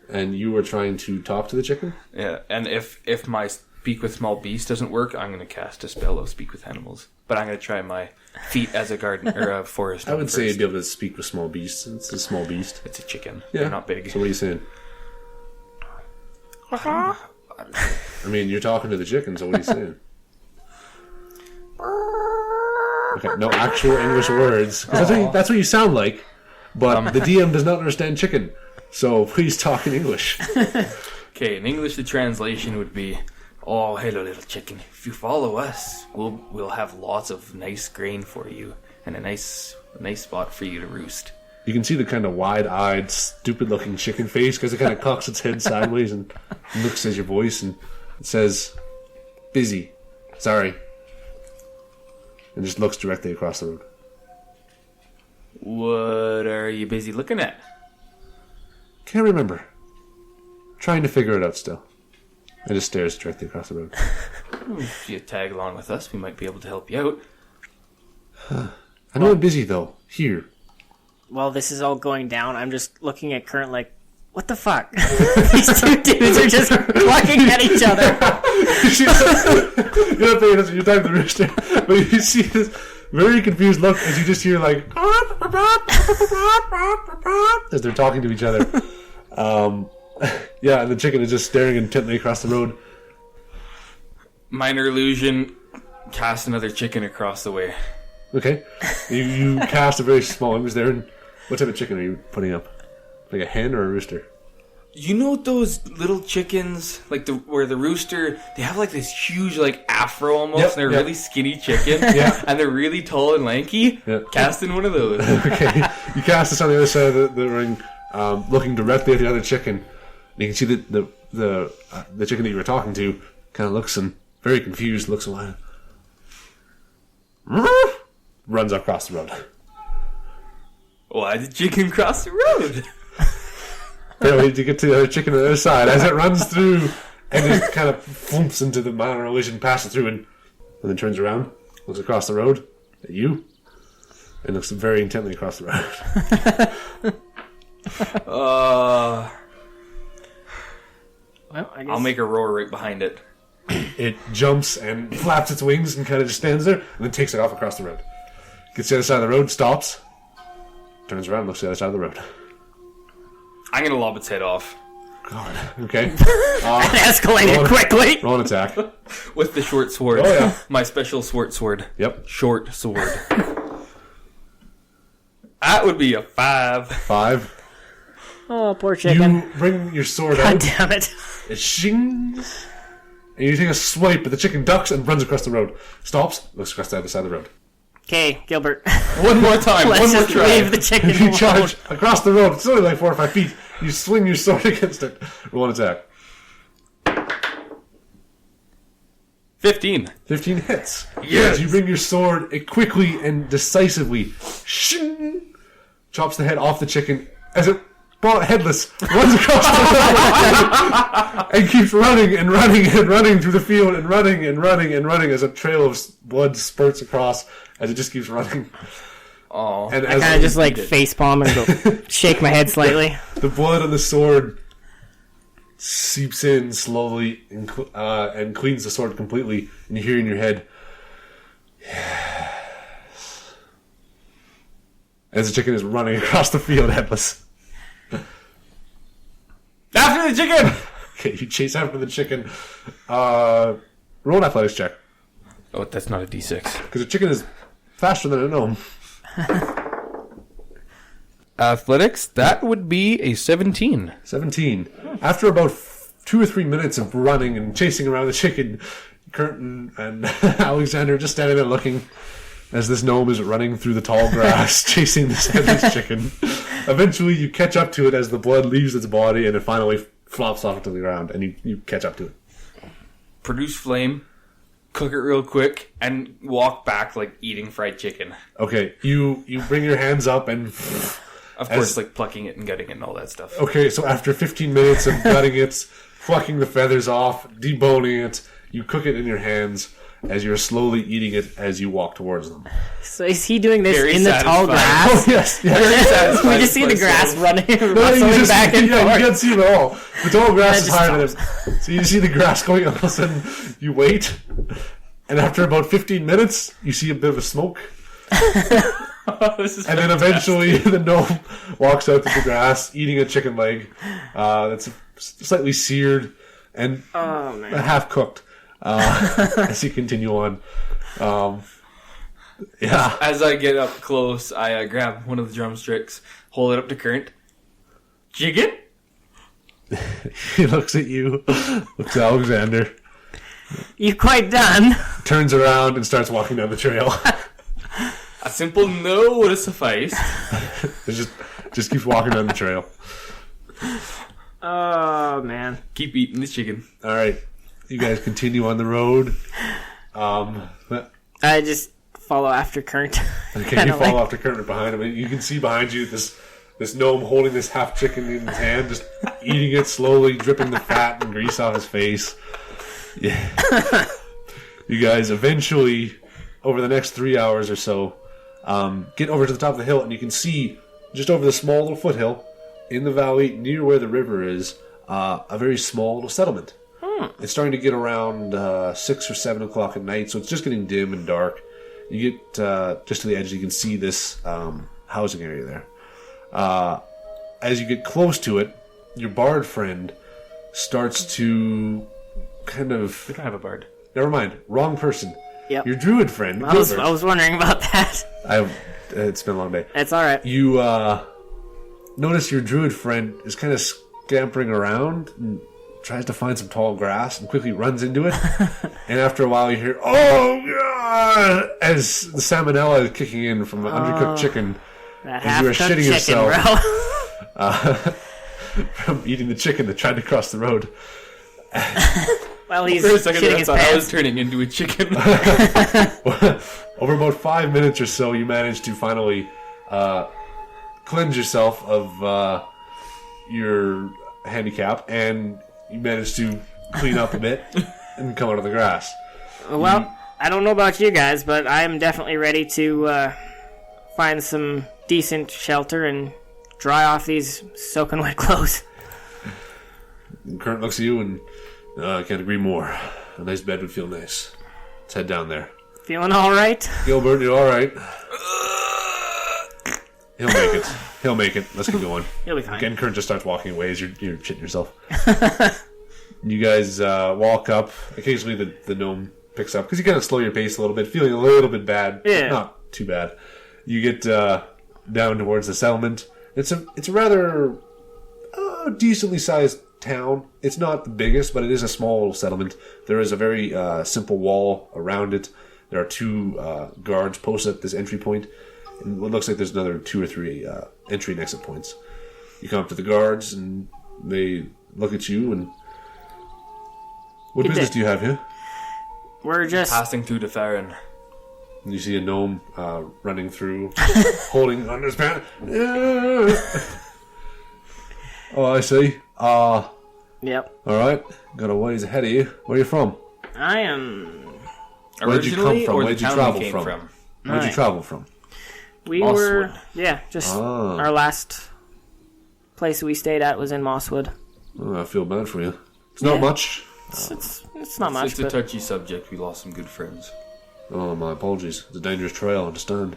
And you were trying to talk to the chicken? Yeah, and if my Speak with Small Beast doesn't work, I'm going to cast a spell of Speak with Animals. But I'm going to try my feat as a garden or a forest. I would say you'd be able to speak with small beasts. It's a small beast. It's a chicken. Yeah. They're not big. So what are you saying? I mean, you're talking to the chicken, so what are you saying? Okay, no actual English words. 'Cause that's what you sound like. But the DM does not understand chicken. So please talk in English. Okay, in English the translation would be, "Oh, hello, little chicken. If you follow us, we'll have lots of nice grain for you and a nice spot for you to roost." You can see the kind of wide-eyed, stupid-looking chicken face because it kind of cocks its head sideways and looks at your voice and it says, "Busy. Sorry." And just looks directly across the road. What are you busy looking at? Can't remember. Trying to figure it out still. And just stares directly across the road. If you tag along with us, we might be able to help you out. I know I'm busy, though. Here. While this is all going down, I'm just looking at Current like, what the fuck? These two dudes are just clucking at each other. You're not paying attention. You're typing the rooster. But you see this very confused look as you just hear like... as they're talking to each other. Yeah, and the chicken is just staring intently across the road. Minor illusion, cast another chicken across the way. Okay. You cast a very small image there. And what type of chicken are you putting up? Like a hen or a rooster? You know those little chickens, like where the rooster, they have like this huge like afro almost, Yep, and they're yep. really skinny chicken, Yeah. and they're really tall and lanky. Yep. Casting one of those. Okay. You cast this on the other side of the ring, looking directly at the other chicken. And you can see that the chicken that you were talking to kind of looks and very confused, looks a while. Runs across the road. Why did chicken cross the road? Apparently to get to the other chicken on the other side. As it runs through and it kind of flumps into the minor illusion, passes through and then turns around, looks across the road at you, and looks very intently across the road. Well, I guess... I'll make a roar right behind it. It jumps and flaps its wings and kind of just stands there and then takes it off across the road. Gets to the other side of the road, stops, turns around, looks to the other side of the road. I'm gonna lob its head off God, okay. That escalated quickly. Roll an attack. with the short sword. Oh, yeah. My special short sword. Yep. Short sword. That would be a 5. 5. Oh, poor chicken. You bring your sword God out. damn it. It shings. And you take a swipe, but the chicken ducks and runs across the road. Stops, looks across the other side of the road. Okay, Gilbert. One more time. Let's One more just try. leave the chicken You alone. charge across the road. It's only like 4 or 5 feet. You swing your sword against it. Roll an attack. 15. 15 hits. Yes. You bring your sword, it quickly and decisively shing, chops the head off the chicken as it, brought headless, runs across the road and keeps running and running and running through the field and running and running and running as a trail of blood spurts across as it just keeps running. Oh. And I as kind of just like facepalm and go shake my head slightly. the blood on the sword seeps in slowly and cleans the sword completely, and you hear in your head, yes, as the chicken is running across the field headless. After the chicken! Okay, you chase after the chicken. Roll an athletics check. Oh, that's not a D6. Because a chicken is faster than a gnome. Athletics, that would be a 17. 17. After about 2 or 3 minutes of running and chasing around the chicken, Curtin and Alexander just standing there looking as this gnome is running through the tall grass, chasing this headless chicken. Eventually, you catch up to it as the blood leaves its body, and it finally flops off to the ground, and you catch up to it. Produce flame, cook it real quick, and walk back like eating fried chicken. Okay, you bring your hands up and... Of course, like plucking it and gutting it and all that stuff. Okay, so after 15 minutes of gutting it, plucking the feathers off, deboning it, you cook it in your hands as you're slowly eating it as you walk towards them. So is he doing this Very in the tall satisfying. grass? Oh, yes. Yes. We just see the grass running, No, rustling back and you forth. can't see it at all. The tall grass is just higher than it. So you see the grass going, all of a sudden you wait, and after about 15 minutes, you see a bit of a smoke. This is And then eventually the gnome walks out to the grass, eating a chicken leg that's slightly seared and half cooked as you continue on. Yeah. As I get up close, I grab one of the drumsticks, hold it up to Current. Chicken? He looks at you, looks at Alexander, You quite done? turns around and starts walking down the trail. A simple no would have sufficed. It just keeps walking down the trail. Oh man. Keep eating the chicken. All right, you guys continue on the road. I just follow after Current. Okay, Kinda you follow like- after Curtin behind him, and you can see behind you this gnome holding this half chicken in his hand, just eating it slowly, dripping the fat and grease off his face. Yeah. You guys eventually, over the next 3 hours or so, get over to the top of the hill, and you can see just over the small little foothill in the valley near where the river is a very small little settlement. It's starting to get around 6 or 7 o'clock at night, so it's just getting dim and dark. You get just to the edge, you can see this housing area there. As you get close to it, your bard friend starts to kind of... We don't have a bard. Never mind, wrong person. Yep. Your druid friend, I was Gilbert. wondering about that. It's been a long day. It's alright. You notice your druid friend is kind of scampering around and tries to find some tall grass and quickly runs into it. And after a while you hear, "Oh God!" as the salmonella is kicking in from the undercooked chicken. That And you are half-cooked shitting chicken, yourself. bro. From eating the chicken that tried to cross the road. Well, he's For a second, shitting I his thought I was pants. turning into a chicken. Over about 5 minutes or so, you manage to finally cleanse yourself of your handicap, and you manage to clean up a bit and come out of the grass. Well, I don't know about you guys, but I am definitely ready to find some decent shelter and dry off these soaking wet clothes. And Kurt looks at you and I can't agree more. A nice bed would feel nice. Let's head down there. Feeling all right? Gilbert, you're all right. He'll make it. He'll make it. Let's get going. He'll be fine. Again, Kurt just starts walking away as you're shitting yourself. You guys walk up. Occasionally the gnome picks up because you kind of slow your pace a little bit, feeling a little bit bad. Yeah. Not too bad. You get down towards the settlement. It's a rather decently sized town. It's not the biggest, but it is a small little settlement. There is a very simple wall around it. There are 2 guards posted at this entry point, and it looks like there's another 2 or 3 entry and exit points. You come up to the guards, and they look at you, and what business do you have here? We're just... Passing through Defying. And you see a gnome running through, holding under his pants. Oh, I see. Yep. All right. Got a ways ahead of you. Where are you from? I am... Where'd you come Originally, from? or Where'd the you town travel we came from? from? Where'd you Right. travel from? We Mosswood. were... Yeah, just Ah. our last place we stayed at was in Mosswood. Oh, I feel bad for you. It's not Yeah. much. It's not much, It's a but... touchy subject. We lost some good friends. Oh, my apologies. It's a dangerous trail, I understand.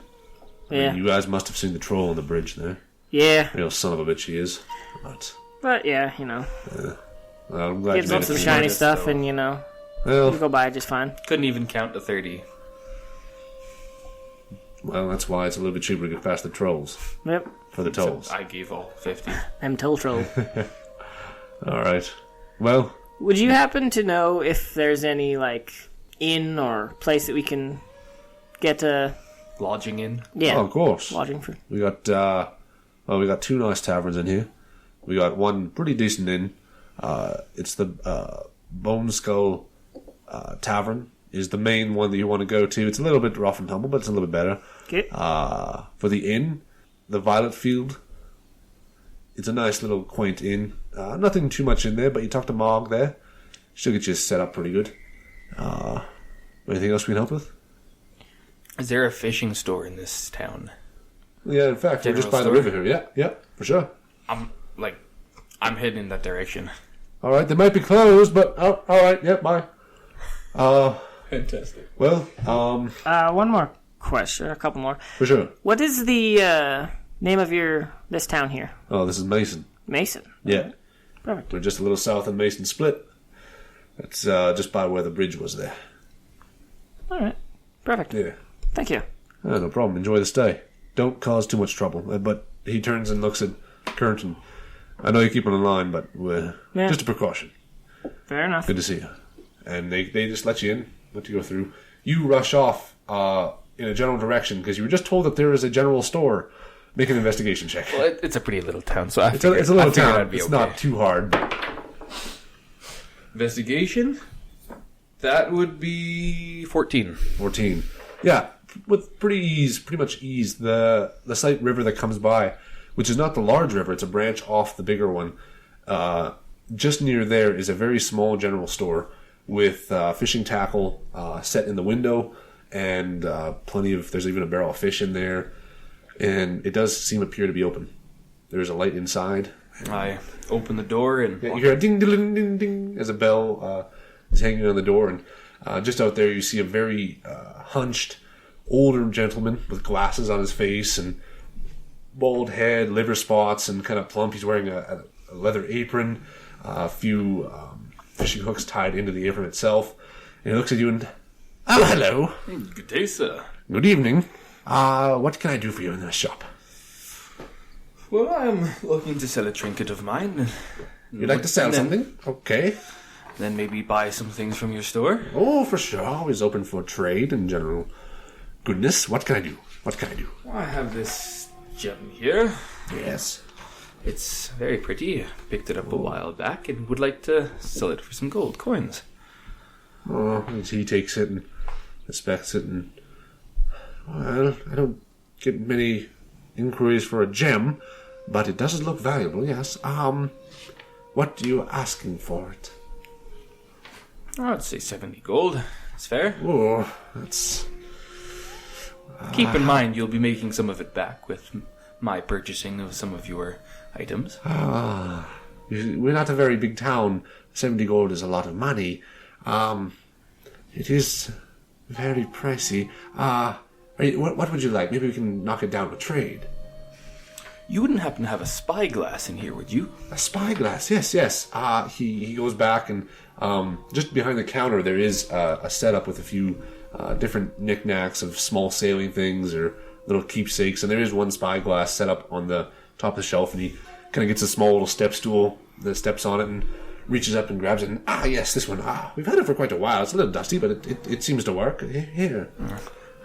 Yeah. You guys must have seen the troll on the bridge there. Yeah. Real son of a bitch he is. But But, yeah, you know. Well, I'm glad Kids you love made it some through. shiny noticed, stuff, though. and you Well, go by just fine. Couldn't even count to 30. well, that's why it's a little bit cheaper to get past the trolls Yep. for the tolls. I gave all 50. I'm toll troll. All right. Well, Would you happen to know if there's any like inn or place that we can get a Lodging in. yeah oh, of course. lodging for? We got we got 2 nice taverns in here. We got one pretty decent inn. It's the Bone Skull Tavern is the main one that you want to go to. It's a little bit rough and tumble, but it's a little bit better. Okay. For the inn, the Violet Field. It's a nice little quaint inn. Nothing too much in there, but you talk to Mog there. She'll get you set up pretty good. Anything else we can help with? Is there a fishing store in this town? Yeah, in fact, we're just by General the store? river here. Yeah, for sure. I'm heading in that direction. All right, they might be closed, but all right. Yeah, bye. Fantastic. Well, One more question, a couple more. for sure. What is the name of this town here? Oh, this is Mason. Mason. Yeah, Perfect. we're just a little south of Mason Split. It's just by where the bridge was there. All right. Perfect. Yeah. Thank you. Oh, no problem. Enjoy the stay. Don't cause too much trouble. But he turns and looks at Kurt, and I know you keep him in line, but Yeah. just a precaution. Fair enough. Good to see you. And they just let you in, let you go through. You rush off in a general direction because you were just told that there is a general store. Make an investigation check. Well, it's a pretty little town, so It's a little town. I'd be It's okay. not too hard. But Investigation? That would be 14. 14. Yeah, with pretty much ease. The slight river that comes by, which is not the large river, it's a branch off the bigger one. Just near there is a very small general store with fishing tackle set in the window, and there's even a barrel of fish in there, and it does appear to be open. There's a light inside. I open the door and Yeah, you hear a ding, ding, ding, ding as a bell is hanging on the door, and just out there you see a very hunched, older gentleman with glasses on his face and bald head, liver spots, and kind of plump. He's wearing a leather apron, a few fishing hooks tied into the apron itself, and he looks at you and, "Oh, hello. Good day, sir. Good evening. What can I do for you in this shop? Well, I'm looking to sell a trinket of mine. You'd like to sell And then- something? Okay. Then maybe buy some things from your store. Oh, for sure. Always open for trade and general goodness. What can I do? What can I do?" I have this gem here. Yes. It's very pretty. Picked it up a while back and would like to sell it for some gold coins. Oh, he takes it and inspects it, and well, I don't get many inquiries for a gem, but it does look valuable. Yes. What are you asking for it? I'd say 70 gold. It's fair. Oh, that's Keep in mind you'll be making some of it back with my purchasing of some of your items. we're not a very big town. 70 gold is a lot of money. It is very pricey. What would you like? Maybe we can knock it down with trade. You wouldn't happen to have a spyglass in here, would you? A spyglass, yes. He goes back, and just behind the counter there is a setup with a few different knickknacks of small sailing things or little keepsakes, and there is one spyglass set up on the top of the shelf, and he kind of gets a small little step stool that steps on it and reaches up and grabs it, and yes, this one. We've had it for quite a while. It's a little dusty, but it seems to work. Here.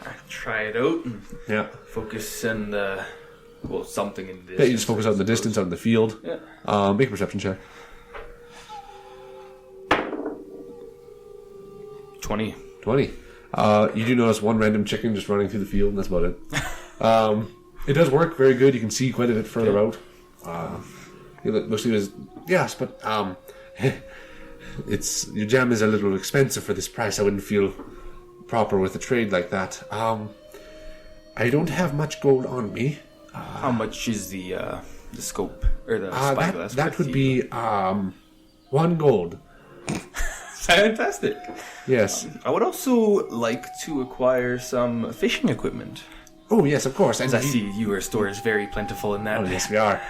I try it out and Yeah. focus on something in this. Yeah, you just focus out in the distance, out in the field. Yeah. Make a perception check. 20. 20. You do notice one random chicken just running through the field, and that's about it. It does work very good. You can see quite a bit further out. It looks like yes, but your gem is a little expensive for this price. I wouldn't feel proper with a trade like that. I don't have much gold on me. How much is the scope or the spyglass? That would be 1 gold. Fantastic. Yes. I would also like to acquire some fishing equipment. Oh, yes, of course. And I see your store is very plentiful in that. Oh, yes, we are.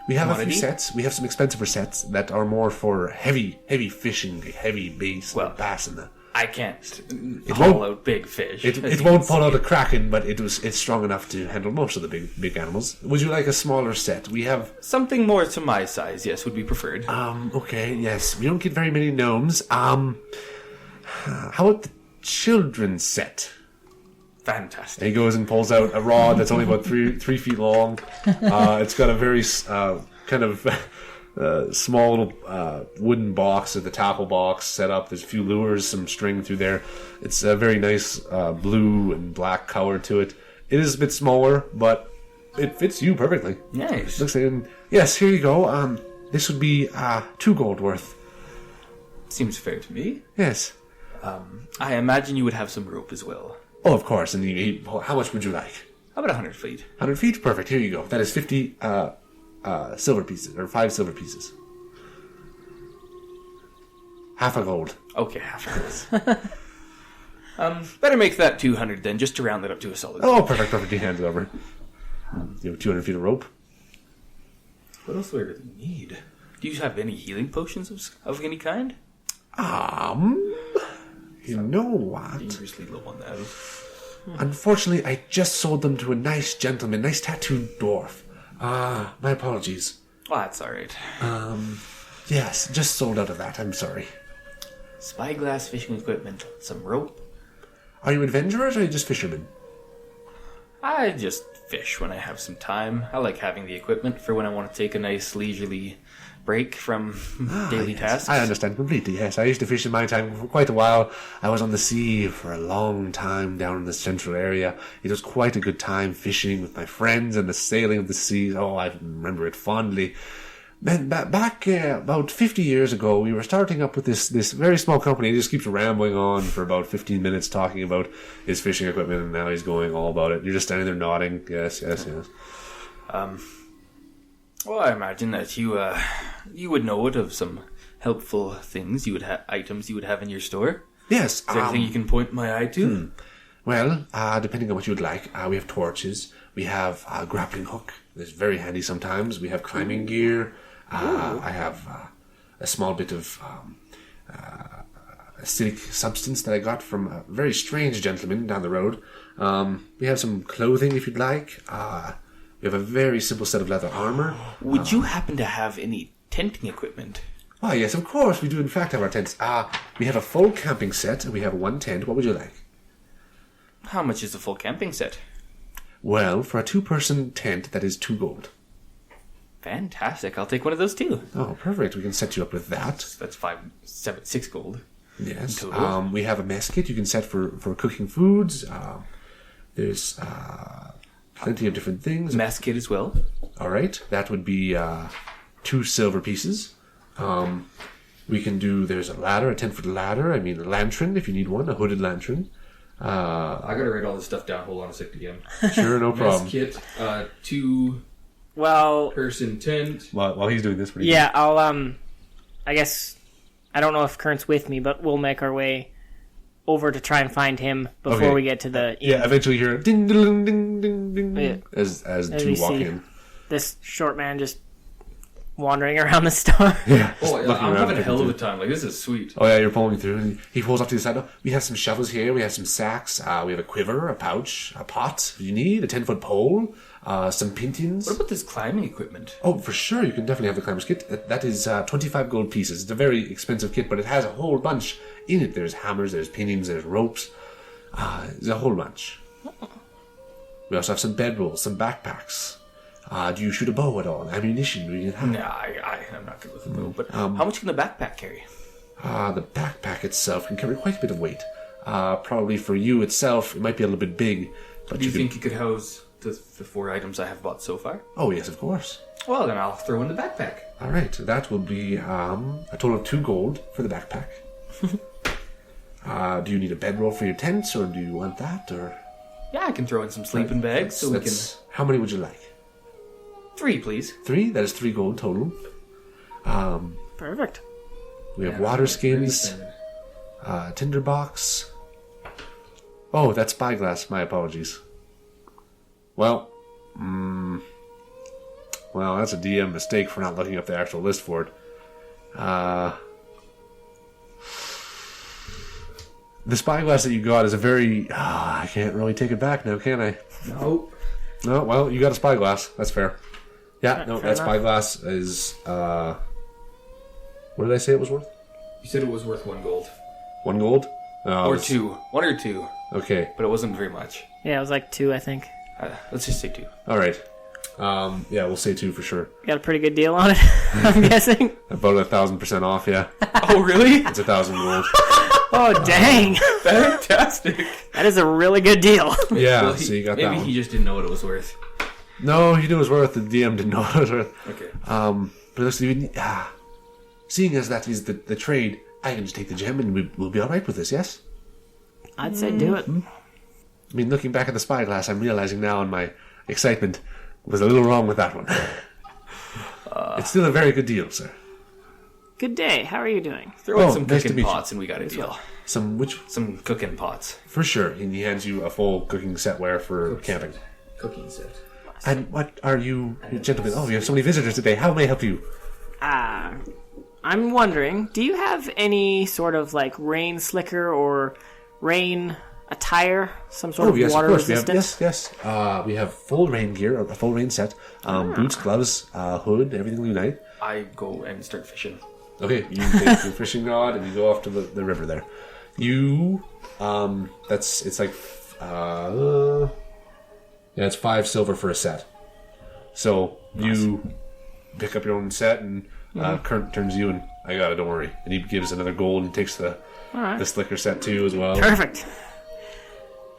We have a few Quantity? sets. We have some expensive sets that are more for heavy fishing, heavy bass, Well, bass in the... I can't won't- haul out big fish. It as you won't can pull see. out a kraken, but it's strong enough to handle most of the big animals. Would you like a smaller set? We have... Something more to my size, yes, would be preferred. Okay, yes. We don't get very many gnomes. How about the children's set? Fantastic. And he goes and pulls out a rod that's only about three feet long. It's got a very kind of small little wooden box at the tackle box set up. There's a few lures, some string through there. It's a very nice blue and black color to it. It is a bit smaller, but it fits you perfectly. Nice. Looks like, yes, here you go. This would be 2 gold worth. Seems fair to me. Yes. I imagine you would have some rope as well. Oh, of course. And how much would you like? How about 100 feet? 100 feet? Perfect. Here you go. That is 50 silver pieces, or 5 silver pieces. Half a gold. Okay, half of this. Better make that 200 then, just to round it up to a solid. Oh, perfect. He hands it over. You have 200 feet of rope. What else do I really need? Do you have any healing potions of any kind? You know what? Dangerously low on that. Unfortunately, I just sold them to a nice gentleman, nice tattooed dwarf. My apologies. Oh, that's alright. Yes, just sold out of that. I'm sorry. Spyglass fishing equipment, some rope. Are you adventurers or are you just fishermen? I just fish when I have some time. I like having the equipment for when I want to take a nice leisurely break from daily Yes, tasks. I understand completely, yes. I used to fish in my time for quite a while. I was on the sea for a long time down in the central area. It was quite a good time fishing with my friends and the sailing of the seas. Oh, I remember it fondly. Then back about 50 years ago, we were starting up with this very small company. He just keeps rambling on for about 15 minutes talking about his fishing equipment, and now he's going all about it. You're just standing there nodding. Yes. Well, I imagine that you would know it of some helpful things you would items you would have in your store. Yes. Is there anything you can point my eye to? Well, depending on what you would like, we have torches. We have a grappling hook. It's very handy sometimes. We have climbing gear. I have a small bit of acidic substance that I got from a very strange gentleman down the road. We have some clothing if you'd like. We have a very simple set of leather armor. Would you happen to have any tenting equipment? Why, yes, of course. We do in fact have our tents. We have a full camping set and we have one tent. What would you like? How much is the full camping set? Well, for a 2-person tent, that is 2 gold. Fantastic. I'll take one of those too. Oh, perfect. We can set you up with that. That's 6 gold. Yes. Total. We have a mess kit you can set for cooking foods. There's plenty of different things. Mess kit as well. All right. That would be 2 silver pieces. We can do, there's a ladder, a 10-foot ladder. I mean, a lantern if you need one, a hooded lantern. I gotta write all this stuff down. Hold on a second again. Sure, no problem. Mess kit, 2 Well, person tent. While he's doing this, what do you yeah, I'll, I guess, I don't know if Kern's with me, but we'll make our way over to try and find him before Okay. we get to the... Yeah, eventually you hear ding, ding, ding, ding, ding, Yeah. as the As two we walk see. in. This short man just wandering around the store. Yeah. Oh, just looking I'm around, having a looking hell of through. a time. Like, this is sweet. Oh yeah, you're pulling through, and he pulls up to the side. We have some shovels here. We have some sacks. We have a quiver, a pouch, a pot. If you need a 10-foot pole, some pinions. What about this climbing equipment? Oh, for sure, you can definitely have the climber's kit. That is 25 gold pieces. It's a very expensive kit, but it has a whole bunch in it. There's hammers, there's pinions, there's ropes. There's a whole bunch. We also have some bedrolls, some backpacks. Do you shoot a bow at all? Ammunition? Do you have? Nah, I'm not good with the bow. But how much can the backpack carry? The backpack itself can carry quite a bit of weight. Probably for you itself, it might be a little bit big. But Do you can- think you could house the 4 items I have bought so far? Oh, yes, of course. Well, then I'll throw in the backpack. All right, that will be a total of 2 gold for the backpack. Do you need a bedroll for your tents, or do you want that? Or Yeah, I can throw in some sleeping bags so we can... How many would you like? 3, please. 3? That is 3 gold total. Perfect. We have water skins, tinderbox. Oh, that's spyglass. My apologies. Well, well, that's a DM mistake for not looking up the actual list for it. The spyglass that you got is a very... I can't really take it back now, can I? Nope. No, well, you got a spyglass. That's fair. Yeah, no, fair that enough. spyglass is... what did I say it was worth? You said it was worth 1 gold. 1 gold? Or 2. 1 or 2. Okay. But it wasn't very much. Yeah, it was like 2, I think. Let's just say 2. All right. Yeah, we'll say 2 for sure. Got a pretty good deal on it, I'm guessing. About 1,000% off, yeah. Oh, really? It's 1,000 gold. Oh, dang. Fantastic. That is a really good deal. Yeah, Well, so you got that maybe one. he just didn't know what it was worth. No, he knew it was worth. The DM didn't know what it was worth. Okay. But listen, seeing as that is the trade, I can just take the gem and we'll be all right with this, yes? I'd say do it. I mean, looking back at the spyglass, I'm realizing now in my excitement, was a little wrong with that one. It's still a very good deal, sir. Good day. How are you doing? Throw in Oh, some nice to cooking meet you. pots and we got a deal. Which, Some cooking pots. for sure, and he hands you a full cooking setware for camping. Cooking set. And what are you, gentlemen? Oh, you have so many visitors today. How may I help you? I'm wondering, do you have any sort of like rain slicker or rain attire? Some sort Oh, of yes, water of course. resistance? Yes. We have full rain gear, a full rain set, boots, gloves, hood, everything you need. I go and start fishing. Okay, you take your fishing rod and you go off to the river there. You, it's 5 silver for a set. So you pick up your own set and Kurt turns to you and I got it, don't worry. And he gives another gold and takes the slicker set too as well. Perfect.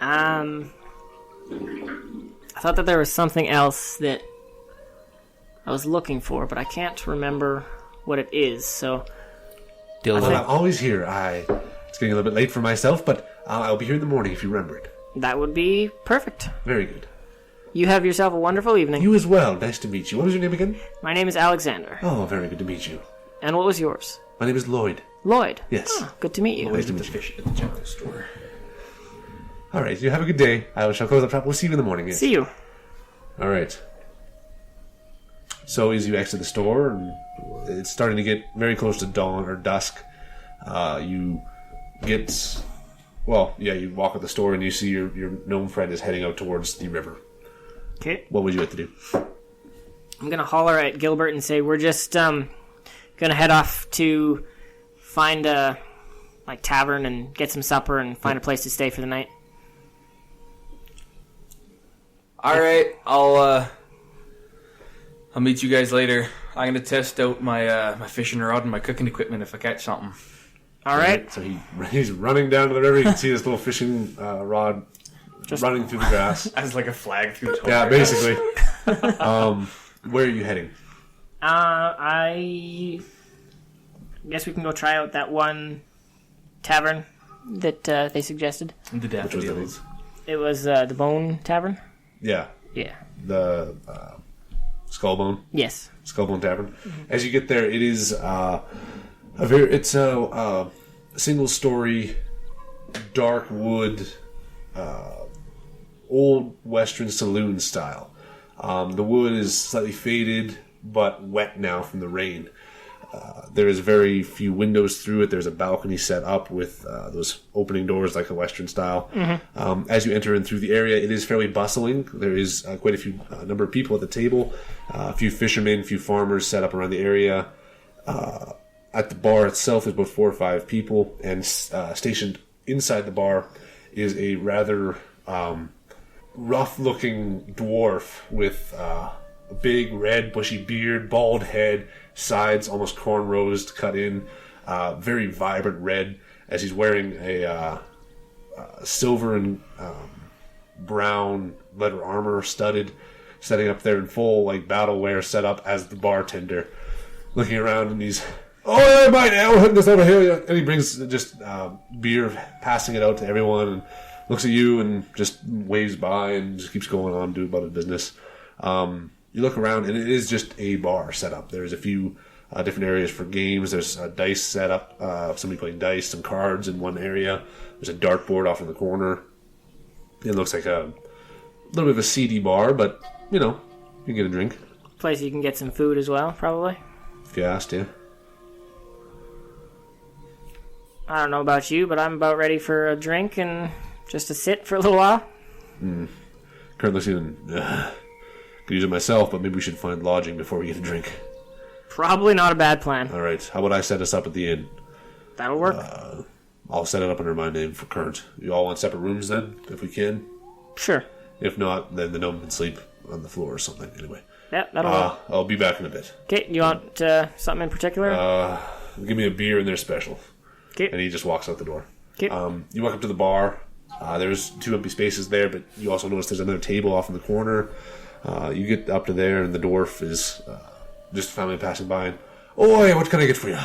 I thought that there was something else that I was looking for, but I can't remember what it is, so... Well, I'm always here. It's getting a little bit late for myself, but I'll be here in the morning if you remember it. That would be perfect. Very good. You have yourself a wonderful evening. You as well. Nice to meet you. What was your name again? My name is Alexander. Oh, very good to meet you. And what was yours? My name is Lloyd. Lloyd. Yes. Ah, good to meet you. Nice to meet you. Fish at the general store. All right. You have a good day. I shall close up shop. We'll see you in the morning. Yes. See you. All right. So as you exit the store, and it's starting to get very close to dawn or dusk, you walk at the store and you see your gnome friend is heading out towards the river. Okay. What would you like to do? I'm gonna holler at Gilbert and say we're just gonna head off to find a tavern and get some supper and find a place to stay for the night. All right, I'll meet you guys later. I'm gonna test out my fishing rod and my cooking equipment if I catch something. All right. So he's running down to the river. You can see this little fishing rod just running through the grass. As like a flag through the Yeah, basically. Where are you heading? I guess we can go try out that one tavern that they suggested. The daffodils. It was the Bone Tavern. Yeah. Yeah. The Skullbone. Yes. Skullbone Tavern. As you get there, it is a single-story, dark wood, old Western saloon style. The wood is slightly faded, but wet now from the rain. There is very few windows through it. There's a balcony set up with those opening doors like a Western style. Mm-hmm. As you enter in through the area, it is fairly bustling. There is quite a few number of people at the table. A few fishermen, a few farmers set up around the area. At the bar itself, there's about 4 or 5 people, and stationed inside the bar is a rather rough-looking dwarf with a big red bushy beard, bald head, sides almost cornrows cut in, very vibrant red, as he's wearing a silver and brown leather armor studded, setting up there in full battle wear, set up as the bartender, looking around, and he's, "Oh, yeah, mate, I'll hit this over here," and he brings just beer, passing it out to everyone, and looks at you and just waves by and just keeps going on, doing about his business. You look around, and it is just a bar set up. There's a few different areas for games. There's a dice set up, somebody playing dice, some cards in one area. There's a dartboard off in the corner. It looks like a little bit of a seedy bar, but, you know, you can get a drink. Place you can get some food as well, probably. If you asked, yeah. I don't know about you, but I'm about ready for a drink and just to sit for a little while. Currently seeing, could use it myself, but maybe we should find lodging before we get a drink. Probably not a bad plan. All right, how about I set us up at the inn? That'll work. I'll set it up under my name for current. You all want separate rooms then, if we can? Sure. If not, then the gnome can sleep on the floor or something. Anyway. Yeah, that'll work. I'll be back in a bit. Okay, you want something in particular? Give me a beer and they're special. Okay. And he just walks out the door. Okay. You walk up to the bar. There's 2 empty spaces there, but you also notice there's another table off in the corner. You get up to there, and the dwarf is just a family passing by. And, "Oi, what can I get for you?"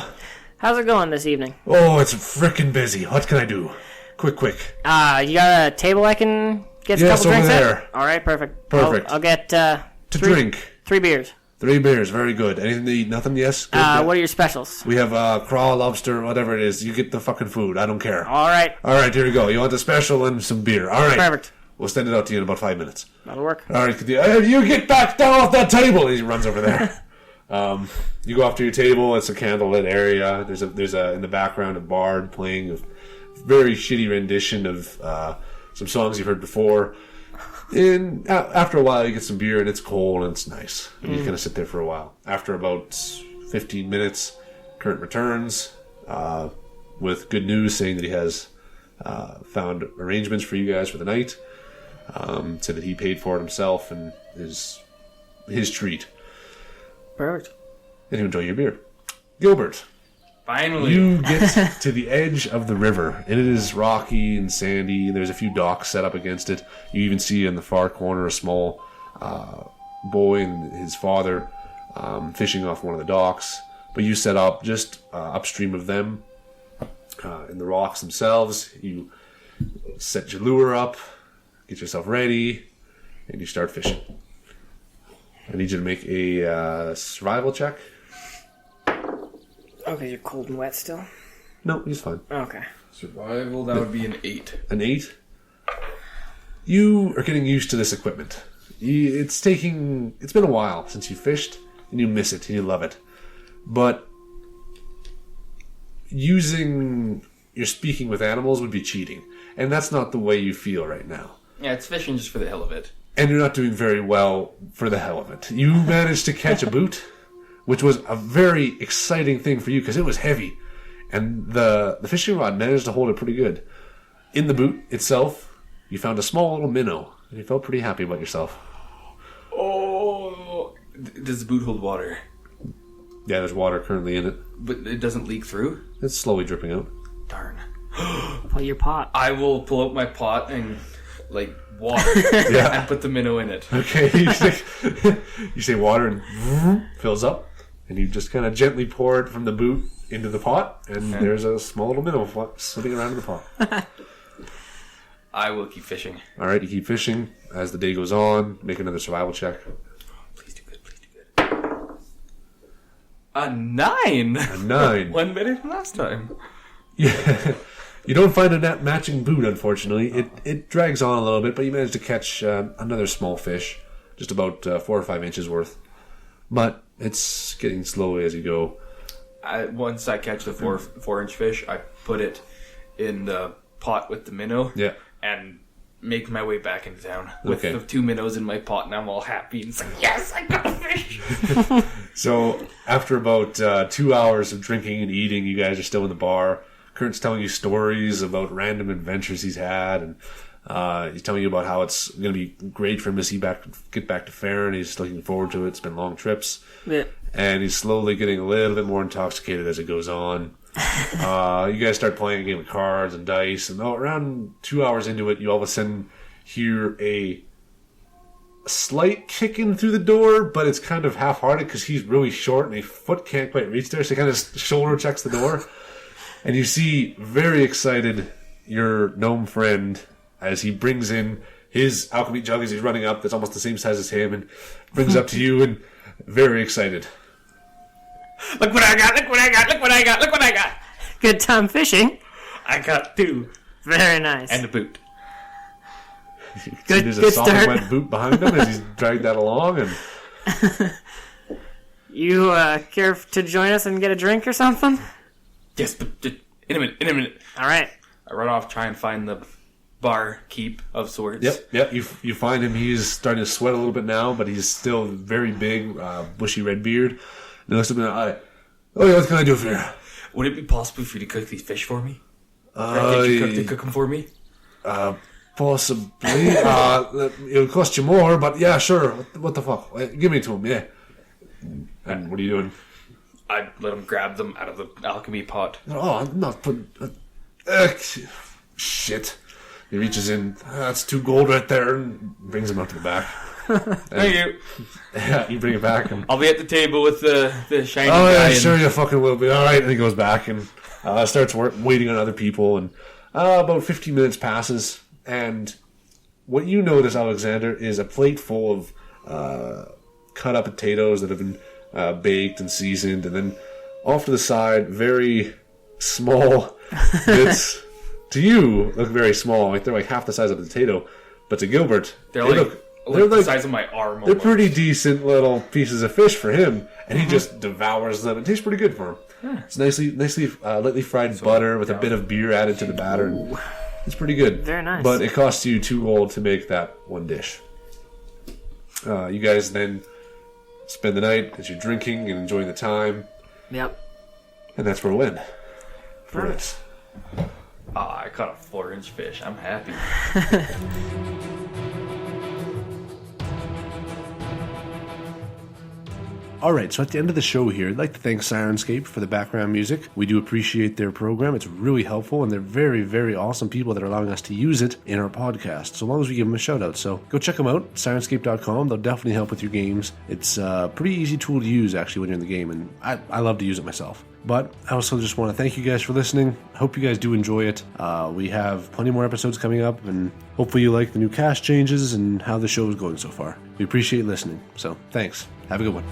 How's it going this evening? "Oh, it's frickin' busy. What can I do? Quick. You got a table I can get a Yes, couple over drinks there. at? All right, perfect. Perfect. I'll get To drink. 3 beers. 3 beers, very good. Anything to eat? Nothing? Yes? Good, yeah. What are your specials? We have craw, lobster, whatever it is. You get the fucking food. I don't care. All right. All right, here we go. You want the special and some beer. All right. Perfect. We'll send it out to you in about 5 minutes. That'll work. All right, you get back down off that table. He runs over there. You go off to your table. It's a candlelit area. There's a in the background a bard playing a very shitty rendition of some songs you've heard before. And after a while, you get some beer, and it's cold and it's nice. And you kind of sit there for a while. After about 15 minutes, Kurt returns with good news, saying that he has found arrangements for you guys for the night. Said that he paid for it himself and is his treat. Perfect. And you enjoy your beer. Gilbert, Finally. you get to the edge of the river, and it is rocky and sandy. There's a few docks set up against it. You even see in the far corner a small boy and his father fishing off one of the docks. But you set up just upstream of them in the rocks themselves. You set your lure up, get yourself ready, and you start fishing. I need you to make a survival check. Okay, you're cold and wet still? No, he's fine. Okay. Survival, that would be an 8. An 8? You are getting used to this equipment. It's been a while since you fished, and you miss it, and you love it. But you're speaking with animals would be cheating. And that's not the way you feel right now. Yeah, it's fishing just for the hell of it. And you're not doing very well for the hell of it. You managed to catch a boot, which was a very exciting thing for you because it was heavy. And the fishing rod managed to hold it pretty good. In the boot itself, you found a small little minnow, and you felt pretty happy about yourself. Oh! Does the boot hold water? Yeah, there's water currently in it. But it doesn't leak through? It's slowly dripping out. Darn. Pull your pot. I will pull out my pot and, water Yeah. and put the minnow in it. Okay, you say water and fills up, and you just kind of gently pour it from the boot into the pot, and there's a small little minnow swimming around in the pot. I will keep fishing. All right, you keep fishing as the day goes on. Make another survival check. Please do good, please do good. A 9! A 9. One better than last time. Yeah. You don't find a matching boot, unfortunately. It drags on a little bit, but you manage to catch another small fish, just about 4 or 5 inches worth. But it's getting slowly as you go. Once I catch the 4-inch fish, I put it in the pot with the minnow. Yeah. And make my way back into town with Okay. the 2 minnows in my pot, and I'm all happy. And it's like, yes, I got a fish! So after about 2 hours of drinking and eating, you guys are still in the bar. Kurt's telling you stories about random adventures he's had, and he's telling you about how it's going to be great for him to get back to Farron. He's looking forward to it. It's been long trips. Yeah. And he's slowly getting a little bit more intoxicated as it goes on. You guys start playing a game of cards and dice, and around 2 hours into it, you all of a sudden hear a slight kicking through the door, but it's kind of half-hearted because he's really short and his foot can't quite reach there, so he kind of shoulder checks the door. And you see, very excited, your gnome friend as he brings in his alchemy jug as he's running up, that's almost the same size as him, and brings up to you, and very excited. Look what I got, look what I got, look what I got, look what I got! Good time fishing. I got 2. Very nice. And a boot. There's a good soft start. wet boot behind him as he's dragged that along, and You care to join us and get a drink or something? Yes, but in a minute. All right. I run off, try and find the bar keep of sorts. Yep. You find him. He's starting to sweat a little bit now, but he's still very big, bushy red beard. And he looks at me. Oh yeah, what can I do for you? Would it be possible for you to cook these fish for me? Or get you cook to cook them for me? Possibly. It'll cost you more, but yeah, sure. What the fuck? Give me to him, yeah. And what are you doing? I let him grab them out of the alchemy pot. Oh, I'm not putting... shit. He reaches in. That's 2 gold right there, and brings them up to the back. Thank you. Yeah, you bring it back. And, I'll be at the table with the shiny oh, guy. yeah, sure you fucking will be. All right, and he goes back and starts waiting on other people, and about 15 minutes passes, and what you notice, Alexander, is a plate full of cut up potatoes that have been baked and seasoned, and then off to the side, very small bits. To you, look very small, like they're like half the size of a potato, but to Gilbert, They're they're the size of my arm. They're almost. pretty decent little pieces of fish for him, and he just devours them. It tastes pretty good for him. It's nicely lightly fried butter with a bit of beer added to the batter. It's pretty good. Very nice. But it costs you 2 gold to make that one dish. You guys then spend the night as you're drinking and enjoying the time, Yep. and that's where we'll end. For Perfect. this. I caught a 4-inch fish. I'm happy. Alright, so at the end of the show here, I'd like to thank Syrinscape for the background music. We do appreciate their program. It's really helpful, and they're very, very awesome people that are allowing us to use it in our podcast, so long as we give them a shout out. So go check them out, Syrinscape.com. They'll definitely help with your games. It's a pretty easy tool to use, actually, when you're in the game, and I love to use it myself. But I also just want to thank you guys for listening. I hope you guys do enjoy it. We have plenty more episodes coming up, and hopefully you like the new cast changes and how the show is going so far. We appreciate listening, so thanks. Have a good one.